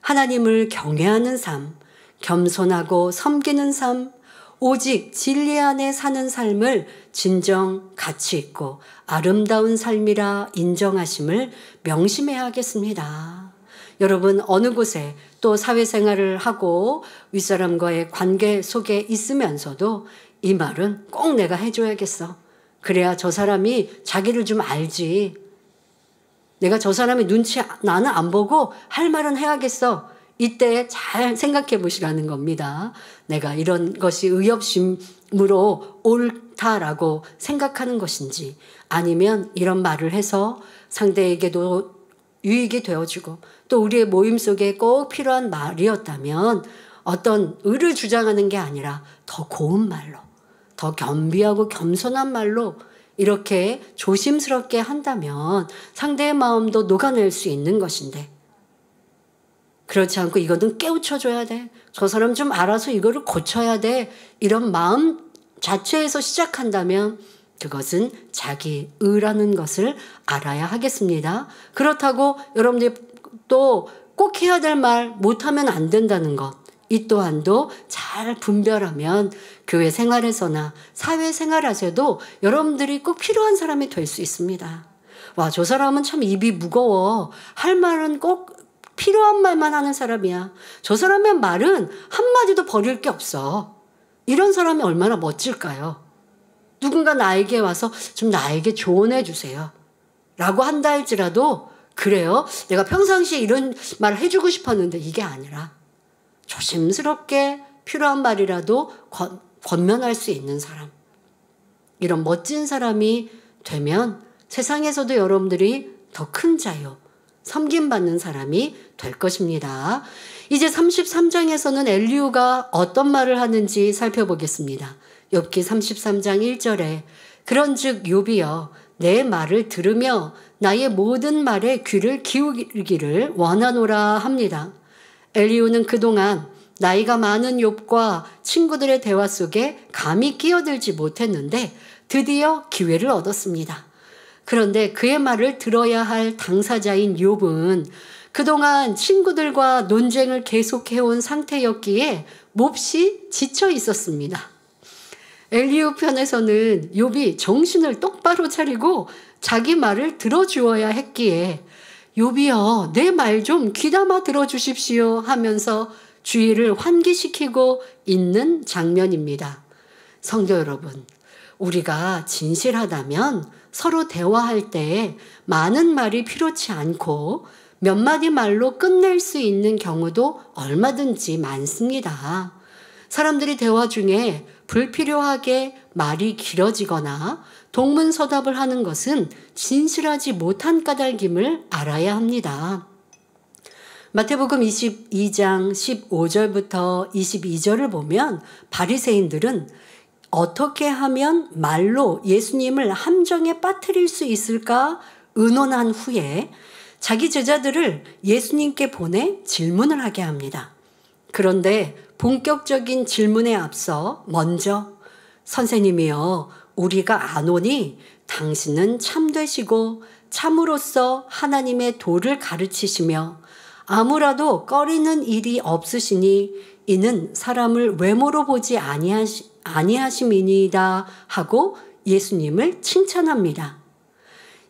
하나님을 경외하는 삶, 겸손하고 섬기는 삶, 오직 진리 안에 사는 삶을 진정 가치 있고 아름다운 삶이라 인정하심을 명심해야 하겠습니다. 여러분 어느 곳에 또 사회생활을 하고 윗사람과의 관계 속에 있으면서도 이 말은 꼭 내가 해줘야겠어. 그래야 저 사람이 자기를 좀 알지. 내가 저 사람의 눈치 나는 안 보고 할 말은 해야겠어. 이때 잘 생각해 보시라는 겁니다. 내가 이런 것이 의협심으로 옳다라고 생각하는 것인지 아니면 이런 말을 해서 상대에게도 유익이 되어주고 또 우리의 모임 속에 꼭 필요한 말이었다면 어떤 의를 주장하는 게 아니라 더 고운 말로 더 겸비하고 겸손한 말로 이렇게 조심스럽게 한다면 상대의 마음도 녹아낼 수 있는 것인데 그렇지 않고 이거는 깨우쳐줘야 돼. 저 사람 좀 알아서 이거를 고쳐야 돼. 이런 마음 자체에서 시작한다면 그것은 자기 의라는 것을 알아야 하겠습니다. 그렇다고 여러분들이 또 꼭 해야 될 말 못하면 안 된다는 것. 이 또한도 잘 분별하면 교회 생활에서나 사회 생활에서도 여러분들이 꼭 필요한 사람이 될 수 있습니다. 와, 저 사람은 참 입이 무거워. 할 말은 꼭 필요한 말만 하는 사람이야. 저 사람의 말은 한마디도 버릴 게 없어. 이런 사람이 얼마나 멋질까요? 누군가 나에게 와서 좀 나에게 조언해 주세요 라고 한다 할지라도 그래요? 내가 평상시에 이런 말을 해주고 싶었는데 이게 아니라 조심스럽게 필요한 말이라도 권면할 수 있는 사람. 이런 멋진 사람이 되면 세상에서도 여러분들이 더 큰 자유, 섬김받는 사람이 될 것입니다. 이제 33장에서는 엘리후가 어떤 말을 하는지 살펴보겠습니다. 욥기 33장 1절에 그런즉 욥이여 내 말을 들으며 나의 모든 말에 귀를 기울이기를 원하노라 합니다. 엘리후는 그동안 나이가 많은 욥과 친구들의 대화 속에 감히 끼어들지 못했는데 드디어 기회를 얻었습니다. 그런데 그의 말을 들어야 할 당사자인 욥은 그동안 친구들과 논쟁을 계속해온 상태였기에 몹시 지쳐 있었습니다. 엘리후 편에서는 욥이 정신을 똑바로 차리고 자기 말을 들어주어야 했기에 욥이여 내 말 좀 귀담아 들어주십시오 하면서 주의를 환기시키고 있는 장면입니다. 성도 여러분, 우리가 진실하다면 서로 대화할 때 많은 말이 필요치 않고 몇 마디 말로 끝낼 수 있는 경우도 얼마든지 많습니다. 사람들이 대화 중에 불필요하게 말이 길어지거나 동문서답을 하는 것은 진실하지 못한 까닭임을 알아야 합니다. 마태복음 22장 15절부터 22절을 보면 바리새인들은 어떻게 하면 말로 예수님을 함정에 빠뜨릴 수 있을까 의논한 후에 자기 제자들을 예수님께 보내 질문을 하게 합니다. 그런데 본격적인 질문에 앞서 먼저 선생님이여 우리가 아노니 당신은 참되시고 참으로서 하나님의 도를 가르치시며 아무라도 꺼리는 일이 없으시니 이는 사람을 외모로 보지 아니하심이니이다 하고 예수님을 칭찬합니다.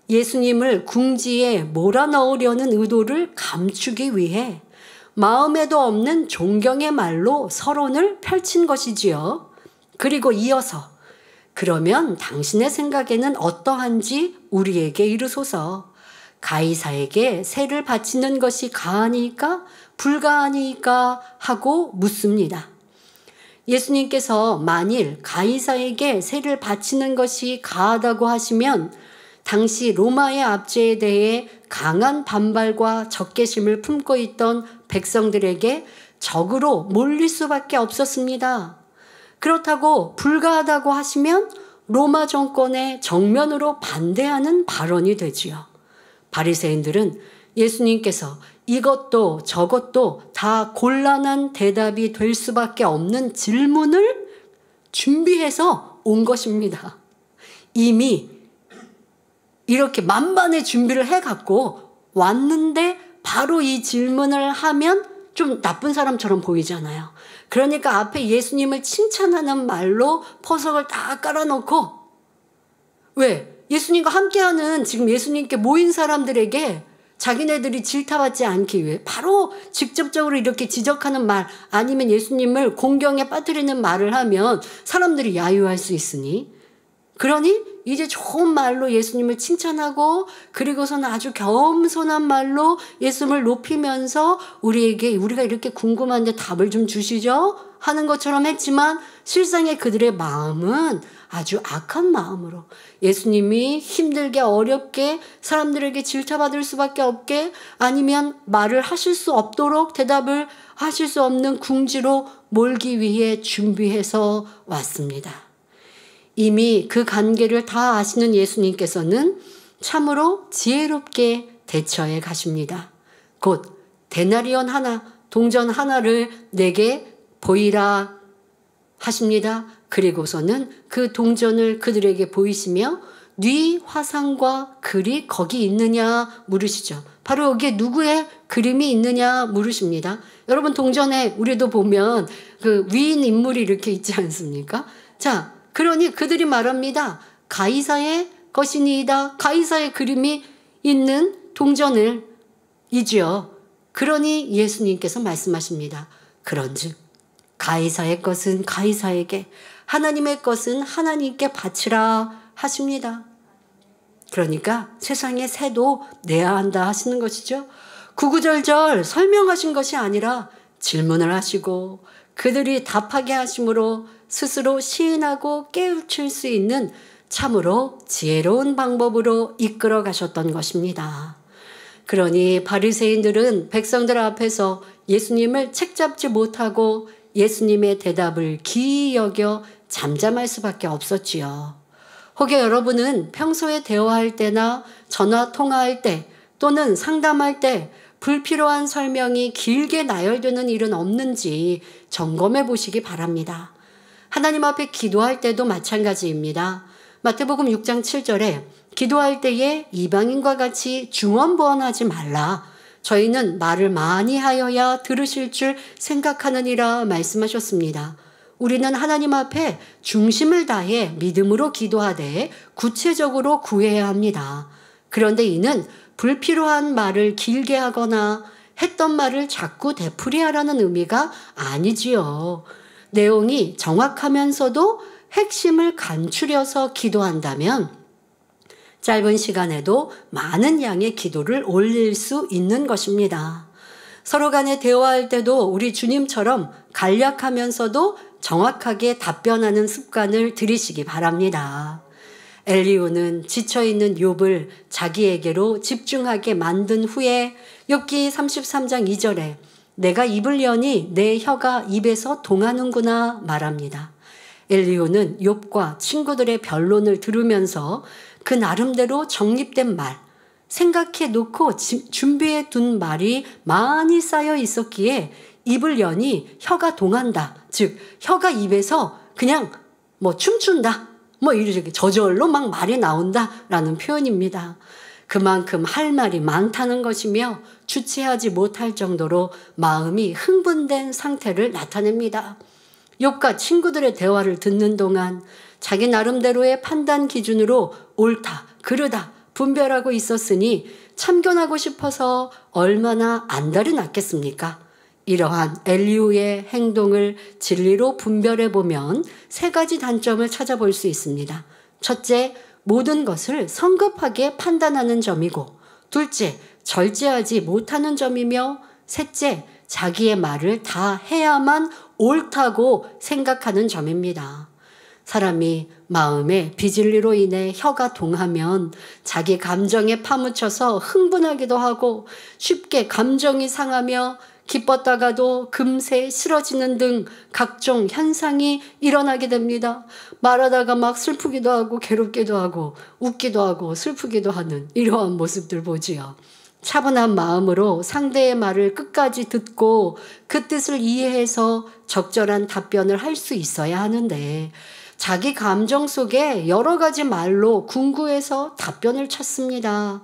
예수님을 궁지에 몰아넣으려는 의도를 감추기 위해 마음에도 없는 존경의 말로 서론을 펼친 것이지요. 그리고 이어서 그러면 당신의 생각에는 어떠한지 우리에게 이르소서. 가이사에게 세를 바치는 것이 가하니까 불가하니까 하고 묻습니다. 예수님께서 만일 가이사에게 세를 바치는 것이 가하다고 하시면 당시 로마의 압제에 대해 강한 반발과 적개심을 품고 있던 백성들에게 적으로 몰릴 수밖에 없었습니다. 그렇다고 불가하다고 하시면 로마 정권에 정면으로 반대하는 발언이 되지요. 바리새인들은 예수님께서 이것도 저것도 다 곤란한 대답이 될 수밖에 없는 질문을 준비해서 온 것입니다. 이미 이렇게 만반의 준비를 해갖고 왔는데 바로 이 질문을 하면 좀 나쁜 사람처럼 보이잖아요. 그러니까 앞에 예수님을 칭찬하는 말로 포석을 다 깔아놓고 왜? 예수님과 함께하는 지금 예수님께 모인 사람들에게 자기네들이 질타받지 않기 위해 바로 직접적으로 이렇게 지적하는 말 아니면 예수님을 공경에 빠뜨리는 말을 하면 사람들이 야유할 수 있으니 그러니 이제 좋은 말로 예수님을 칭찬하고 그리고서는 아주 겸손한 말로 예수님을 높이면서 우리가 이렇게 궁금한데 답을 좀 주시죠 하는 것처럼 했지만 실상의 그들의 마음은 아주 악한 마음으로 예수님이 힘들게 어렵게 사람들에게 질타받을 수밖에 없게 아니면 말을 하실 수 없도록 대답을 하실 수 없는 궁지로 몰기 위해 준비해서 왔습니다. 이미 그 관계를 다 아시는 예수님께서는 참으로 지혜롭게 대처해 가십니다. 곧 데나리온 하나, 동전 하나를 내게 보이라 하십니다. 그리고서는 그 동전을 그들에게 보이시며 네 화상과 글이 거기 있느냐 물으시죠. 바로 여기에 누구의 그림이 있느냐 물으십니다. 여러분 동전에 우리도 보면 그 위인 인물이 이렇게 있지 않습니까? 자, 그러니 그들이 말합니다. 가이사의 것이니이다. 가이사의 그림이 있는 동전을 이지요. 그러니 예수님께서 말씀하십니다. 그런즉 가이사의 것은 가이사에게, 하나님의 것은 하나님께 바치라 하십니다. 그러니까 세상의 새도 내야 한다 하시는 것이죠. 구구절절 설명하신 것이 아니라 질문을 하시고 그들이 답하게 하심으로 스스로 시인하고 깨우칠 수 있는 참으로 지혜로운 방법으로 이끌어 가셨던 것입니다. 그러니 바리새인들은 백성들 앞에서 예수님을 책잡지 못하고 예수님의 대답을 기이 여겨 잠잠할 수밖에 없었지요. 혹여 여러분은 평소에 대화할 때나 전화 통화할 때 또는 상담할 때 불필요한 설명이 길게 나열되는 일은 없는지 점검해 보시기 바랍니다. 하나님 앞에 기도할 때도 마찬가지입니다. 마태복음 6장 7절에 기도할 때에 이방인과 같이 중언부언하지 말라. 저희는 말을 많이 하여야 들으실 줄 생각하느니라 말씀하셨습니다. 우리는 하나님 앞에 중심을 다해 믿음으로 기도하되 구체적으로 구해야 합니다. 그런데 이는 불필요한 말을 길게 하거나 했던 말을 자꾸 되풀이하라는 의미가 아니지요. 내용이 정확하면서도 핵심을 간추려서 기도한다면 짧은 시간에도 많은 양의 기도를 올릴 수 있는 것입니다. 서로 간에 대화할 때도 우리 주님처럼 간략하면서도 정확하게 답변하는 습관을 들이시기 바랍니다. 엘리후는 지쳐있는 욥을 자기에게로 집중하게 만든 후에 욥기 33장 2절에 내가 입을 여니 내 혀가 입에서 동하는구나 말합니다. 엘리후는 욥과 친구들의 변론을 들으면서 그 나름대로 정립된 말, 생각해 놓고 준비해 둔 말이 많이 쌓여 있었기에 입을 여니 혀가 동한다. 즉 혀가 입에서 그냥 춤춘다. 이렇게 저절로 막 말이 나온다라는 표현입니다. 그만큼 할 말이 많다는 것이며 주체하지 못할 정도로 마음이 흥분된 상태를 나타냅니다. 욥과 친구들의 대화를 듣는 동안 자기 나름대로의 판단 기준으로 옳다, 그르다 분별하고 있었으니 참견하고 싶어서 얼마나 안달이 났겠습니까? 이러한 엘리후의 행동을 진리로 분별해 보면 세 가지 단점을 찾아볼 수 있습니다. 첫째, 모든 것을 성급하게 판단하는 점이고, 둘째, 절제하지 못하는 점이며, 셋째, 자기의 말을 다 해야만 옳다고 생각하는 점입니다. 사람이 마음의 비진리로 인해 혀가 동하면 자기 감정에 파묻혀서 흥분하기도 하고 쉽게 감정이 상하며 기뻤다가도 금세 싫어지는 등 각종 현상이 일어나게 됩니다. 말하다가 막 슬프기도 하고 괴롭기도 하고 웃기도 하고 슬프기도 하는 이러한 모습들 보지요. 차분한 마음으로 상대의 말을 끝까지 듣고 그 뜻을 이해해서 적절한 답변을 할 수 있어야 하는데 자기 감정 속에 여러 가지 말로 궁구해서 답변을 찾습니다.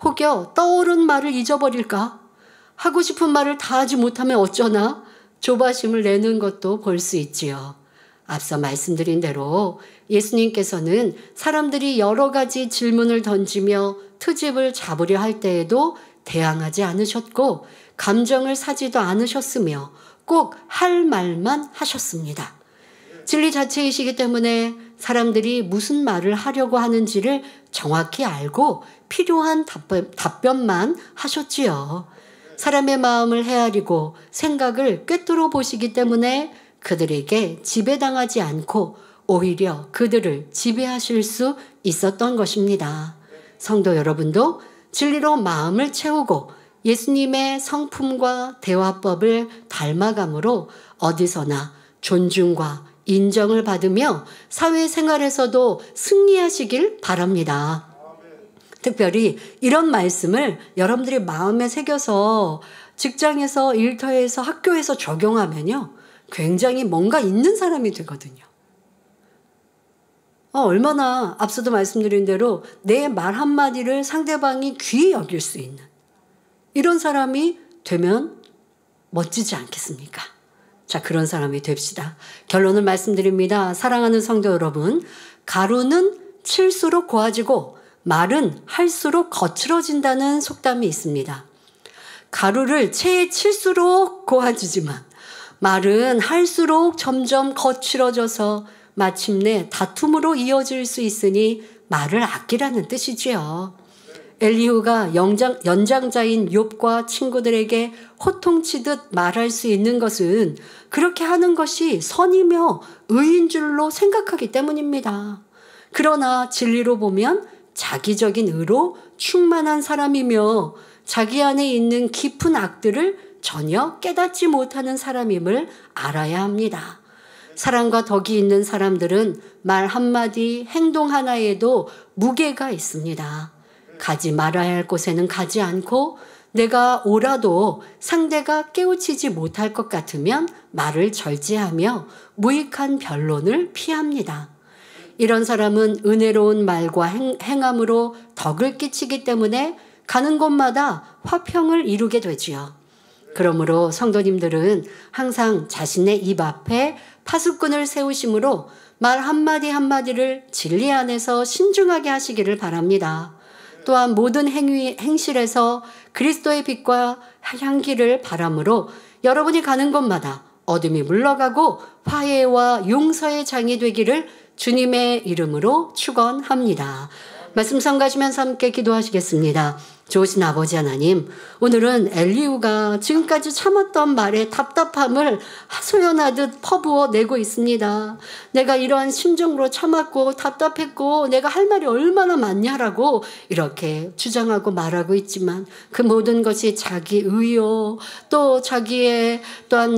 혹여 떠오른 말을 잊어버릴까? 하고 싶은 말을 다 하지 못하면 어쩌나? 조바심을 내는 것도 볼 수 있지요. 앞서 말씀드린 대로 예수님께서는 사람들이 여러 가지 질문을 던지며 트집을 잡으려 할 때에도 대항하지 않으셨고 감정을 사지도 않으셨으며 꼭 할 말만 하셨습니다. 진리 자체이시기 때문에 사람들이 무슨 말을 하려고 하는지를 정확히 알고 필요한 답변만 하셨지요. 사람의 마음을 헤아리고 생각을 꿰뚫어 보시기 때문에 그들에게 지배당하지 않고 오히려 그들을 지배하실 수 있었던 것입니다. 성도 여러분도 진리로 마음을 채우고 예수님의 성품과 대화법을 닮아감으로 어디서나 존중과 인정을 받으며 사회생활에서도 승리하시길 바랍니다. 특별히 이런 말씀을 여러분들이 마음에 새겨서 직장에서, 일터에서, 학교에서 적용하면요. 굉장히 뭔가 있는 사람이 되거든요. 얼마나 앞서도 말씀드린 대로 내 말 한마디를 상대방이 귀히 여길 수 있는 이런 사람이 되면 멋지지 않겠습니까? 자, 그런 사람이 됩시다. 결론을 말씀드립니다. 사랑하는 성도 여러분, 가루는 칠수록 고와지고 말은 할수록 거칠어진다는 속담이 있습니다. 가루를 체에 칠수록 고와지지만 말은 할수록 점점 거칠어져서 마침내 다툼으로 이어질 수 있으니 말을 아끼라는 뜻이지요. 엘리후가 연장자인 욥과 친구들에게 호통치듯 말할 수 있는 것은 그렇게 하는 것이 선이며 의인 줄로 생각하기 때문입니다. 그러나 진리로 보면 자기적인 의로 충만한 사람이며 자기 안에 있는 깊은 악들을 전혀 깨닫지 못하는 사람임을 알아야 합니다. 사랑과 덕이 있는 사람들은 말 한마디, 행동 하나에도 무게가 있습니다. 가지 말아야 할 곳에는 가지 않고 내가 오라도 상대가 깨우치지 못할 것 같으면 말을 절제하며 무익한 변론을 피합니다. 이런 사람은 은혜로운 말과 행함으로 덕을 끼치기 때문에 가는 곳마다 화평을 이루게 되지요. 그러므로 성도님들은 항상 자신의 입 앞에 파수꾼을 세우심으로 말 한마디 한마디를 진리 안에서 신중하게 하시기를 바랍니다. 또한 모든 행실에서 그리스도의 빛과 향기를 바람으로 여러분이 가는 곳마다 어둠이 물러가고 화해와 용서의 장이 되기를 주님의 이름으로 축원합니다. 말씀 sam가시면서 함께 기도하시겠습니다. 좋으신 아버지 하나님, 오늘은 엘리후가 지금까지 참았던 말의 답답함을 하소연하듯 퍼부어 내고 있습니다. 내가 이러한 심정으로 참았고 답답했고 내가 할 말이 얼마나 많냐라고 이렇게 주장하고 말하고 있지만 그 모든 것이 자기 의요 또 자기의 또한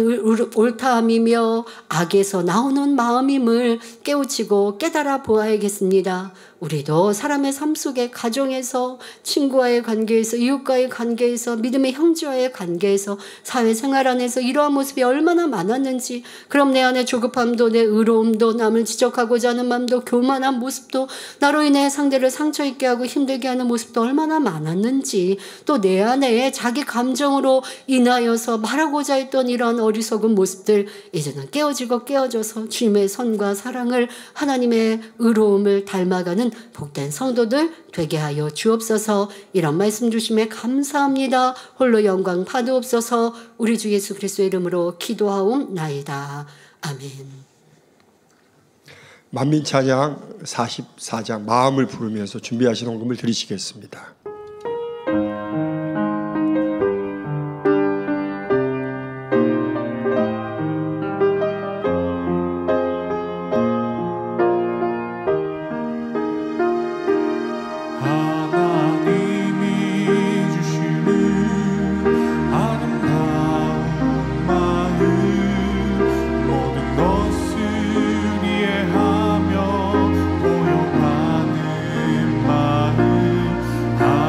옳다함이며 악에서 나오는 마음임을 깨우치고 깨달아 보아야겠습니다. 우리도 사람의 삶 속에 가정에서 친구와의 관계에서 이웃과의 관계에서 믿음의 형제와의 관계에서 사회생활 안에서 이러한 모습이 얼마나 많았는지, 그럼 내 안에 조급함도 내 의로움도 남을 지적하고자 하는 마음도 교만한 모습도 나로 인해 상대를 상처 입게 하고 힘들게 하는 모습도 얼마나 많았는지, 또 내 안에 자기 감정으로 인하여서 말하고자 했던 이러한 어리석은 모습들 이제는 깨어져서 주님의 선과 사랑을 하나님의 의로움을 닮아가는 복된 성도들 되게 하여 주옵소서. 이런 말씀 주심에 감사합니다. 홀로 영광 받으옵소서. 우리 주 예수 그리스도의 이름으로 기도하옵나이다. 아멘. 만민찬양 44장 마음을 부르면서 준비하신 헌금을 드리시겠습니다. 하나님이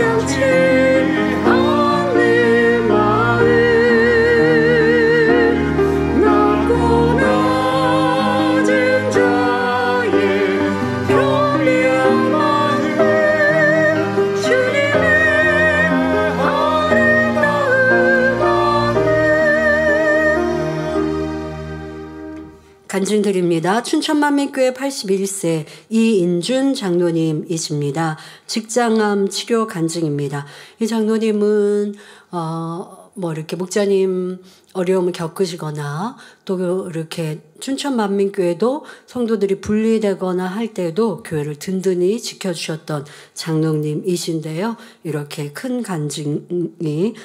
참지 않는 마음 낮고 낮은 자의 편리한 마음 주님의 아름다운 마음 간증드립니다. 춘천만민교회 81세 이인준 장로님이십니다. 직장암 치료 간증입니다. 이 장로님은 이렇게 목자님 어려움을 겪으시거나 또 이렇게 춘천만민교회도 성도들이 분리되거나 할 때도 교회를 든든히 지켜주셨던 장로님이신데요. 이렇게 큰 간증으로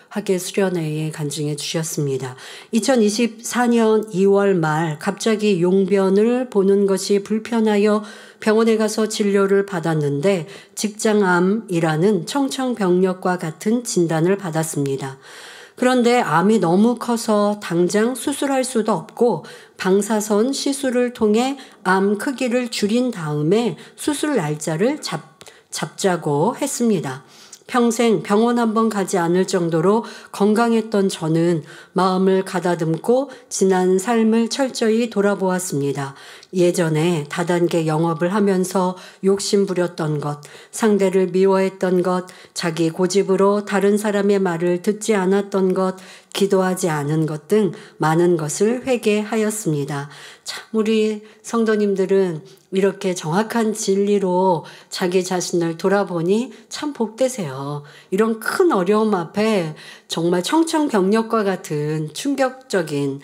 학예 수련회에 간증해 주셨습니다. 2024년 2월 말 갑자기 용변을 보는 것이 불편하여 병원에 가서 진료를 받았는데 직장암이라는 청청병력과 같은 진단을 받았습니다. 그런데 암이 너무 커서 당장 수술할 수도 없고 방사선 시술을 통해 암 크기를 줄인 다음에 수술 날짜를 잡자고 했습니다. 평생 병원 한번 가지 않을 정도로 건강했던 저는 마음을 가다듬고 지난 삶을 철저히 돌아보았습니다. 예전에 다단계 영업을 하면서 욕심부렸던 것, 상대를 미워했던 것, 자기 고집으로 다른 사람의 말을 듣지 않았던 것, 기도하지 않은 것 등 많은 것을 회개하였습니다. 참 우리 성도님들은 이렇게 정확한 진리로 자기 자신을 돌아보니 참 복되세요. 이런 큰 어려움 앞에 정말 청청병력과 같은 충격적인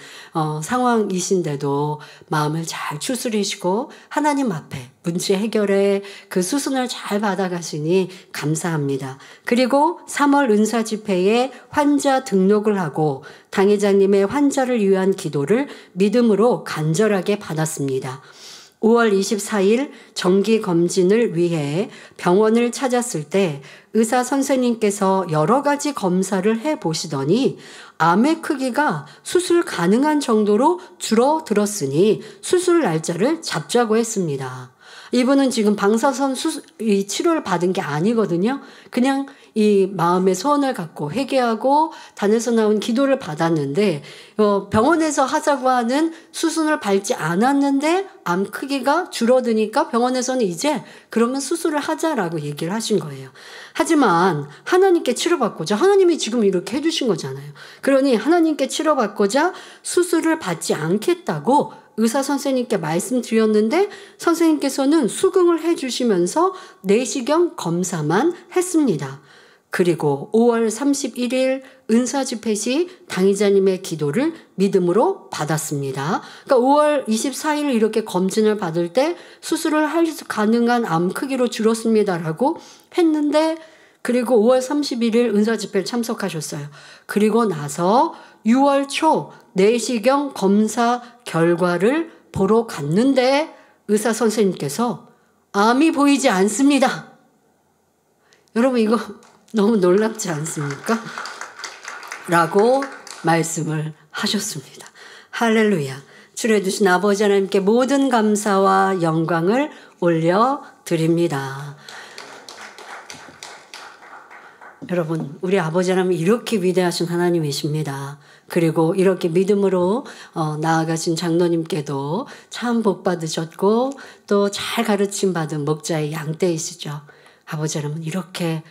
상황이신데도 마음을 잘 추스리시고 하나님 앞에 문제 해결에 그 수순을 잘 받아가시니 감사합니다. 그리고 3월 은사 집회에 환자 등록을 하고 당회장님의 환자를 위한 기도를 믿음으로 간절하게 받았습니다. 5월 24일 정기검진을 위해 병원을 찾았을 때 의사 선생님께서 여러 가지 검사를 해보시더니 암의 크기가 수술 가능한 정도로 줄어들었으니 수술 날짜를 잡자고 했습니다. 이분은 지금 방사선 치료를 받은 게 아니거든요. 그냥 이 마음의 소원을 갖고 회개하고 단에서 나온 기도를 받았는데 병원에서 하자고 하는 수순을 밟지 않았는데 암 크기가 줄어드니까 병원에서는 이제 그러면 수술을 하자라고 얘기를 하신 거예요. 하지만 하나님께 치료받고자 하나님이 지금 이렇게 해주신 거잖아요. 그러니 하나님께 치료받고자 수술을 받지 않겠다고 의사 선생님께 말씀드렸는데 선생님께서는 수긍을 해주시면서 내시경 검사만 했습니다. 그리고 5월 31일 은사집회 시 당의자님의 기도를 믿음으로 받았습니다. 그러니까 5월 24일 이렇게 검진을 받을 때 수술을 할 가능한 암 크기로 줄었습니다라고 했는데 그리고 5월 31일 은사집회를 참석하셨어요. 그리고 나서 6월 초 내시경 검사 결과를 보러 갔는데 의사 선생님께서 암이 보이지 않습니다. 여러분 이거 너무 놀랍지 않습니까? 라고 말씀을 하셨습니다. 할렐루야. 치료해주신 아버지 하나님께 모든 감사와 영광을 올려드립니다. 여러분 우리 아버지 하나님은 이렇게 위대하신 하나님이십니다. 그리고 이렇게 믿음으로 나아가신 장로님께도 참 복 받으셨고 또 잘 가르침 받은 목자의 양떼이시죠. 아버지 하나님은 이렇게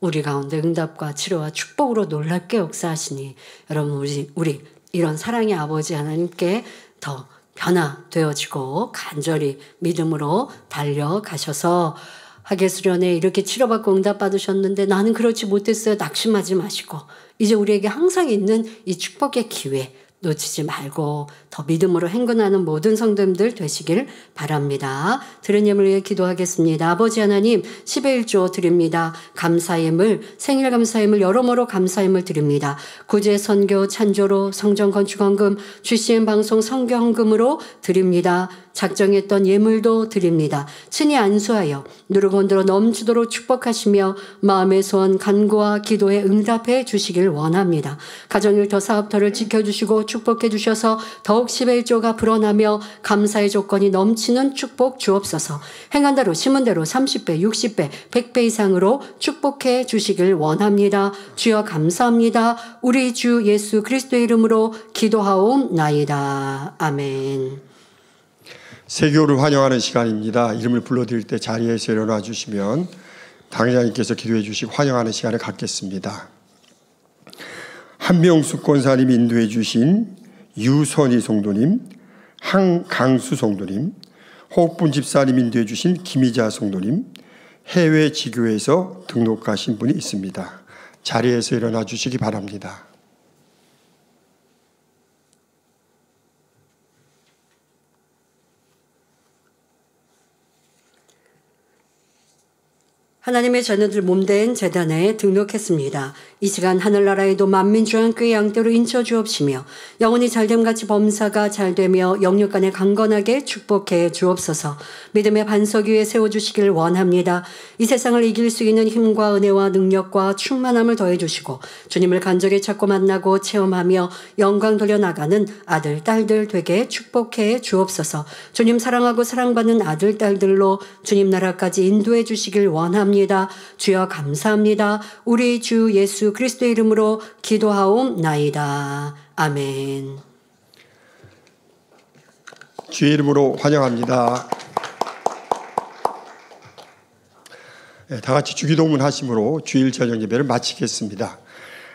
우리 가운데 응답과 치료와 축복으로 놀랍게 역사하시니 여러분 우리 이런 사랑의 아버지 하나님께 더 변화되어지고 간절히 믿음으로 달려가셔서 학예수련회 이렇게 치료받고 응답받으셨는데 나는 그렇지 못했어요. 낙심하지 마시고 이제 우리에게 항상 있는 이 축복의 기회 놓치지 말고 더 믿음으로 행군하는 모든 성도님들 되시길 바랍니다. 들은 예물 위해 기도하겠습니다. 아버지 하나님 10의 1조 드립니다. 감사예물 생일 감사예물 여러모로 감사예물 드립니다. 구제 선교 찬조로 성전 건축 헌금 GCN 방송 선교 헌금으로 드립니다. 작정했던 예물도 드립니다. 친히 안수하여 누르고 흔들어 넘치도록 축복하시며 마음의 소원 간구와 기도에 응답해 주시길 원합니다. 가정일터 사업터를 지켜주시고 축복해 주셔서 더욱 11조가 불어나며 감사의 조건이 넘치는 축복 주옵소서. 행한 대로 심은 대로 30배, 60배, 100배 이상으로 축복해 주시길 원합니다. 주여 감사합니다. 우리 주 예수 그리스도의 이름으로 기도하옵나이다. 아멘. 세교를 환영하는 시간입니다. 이름을 불러드릴 때 자리에서 일어나 주시면 당회장님께서 기도해 주시고 환영하는 시간을 갖겠습니다. 한명숙 권사님 인도해 주신 유선희 성도님, 한강수 성도님, 호흡분 집사님 인도해 주신 김희자 성도님, 해외 지교에서 등록하신 분이 있습니다. 자리에서 일어나 주시기 바랍니다. 하나님의 자녀들 몸된 재단에 등록했습니다. 이 시간 하늘나라에도 만민중앙교회 양떼로 인쳐 주옵시며 영혼이 잘됨같이 범사가 잘되며 영육간에 강건하게 축복해 주옵소서. 믿음의 반석 위에 세워주시길 원합니다. 이 세상을 이길 수 있는 힘과 은혜와 능력과 충만함을 더해주시고 주님을 간절히 찾고 만나고 체험하며 영광 돌려나가는 아들, 딸들 되게 축복해 주옵소서. 주님 사랑하고 사랑받는 아들, 딸들로 주님 나라까지 인도해 주시길 원합니다. 주여 감사합니다. 우리 주 예수 그리스도의 이름으로 기도하옵나이다. 아멘. 주의 이름으로 환영합니다. 다 같이 주기도문 하심으로 주일 저녁 예배를 마치겠습니다.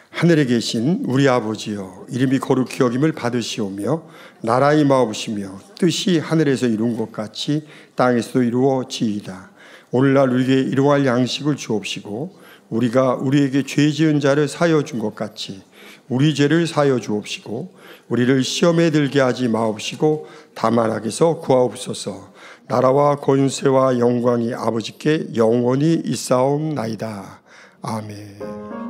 하늘에 계신 우리 아버지여, 이름이 거룩히 여김을 받으시오며 나라가 임하옵시며 뜻이 하늘에서 이룬 것 같이 땅에서도 이루어지이다. 오늘날 우리에게 일용할 양식을 주옵시고 우리가 우리에게 죄 지은 자를 사하여 준 것 같이 우리 죄를 사하여 주옵시고 우리를 시험에 들게 하지 마옵시고 다만 악에서 구하옵소서. 나라와 권세와 영광이 아버지께 영원히 있사옵나이다. 아멘.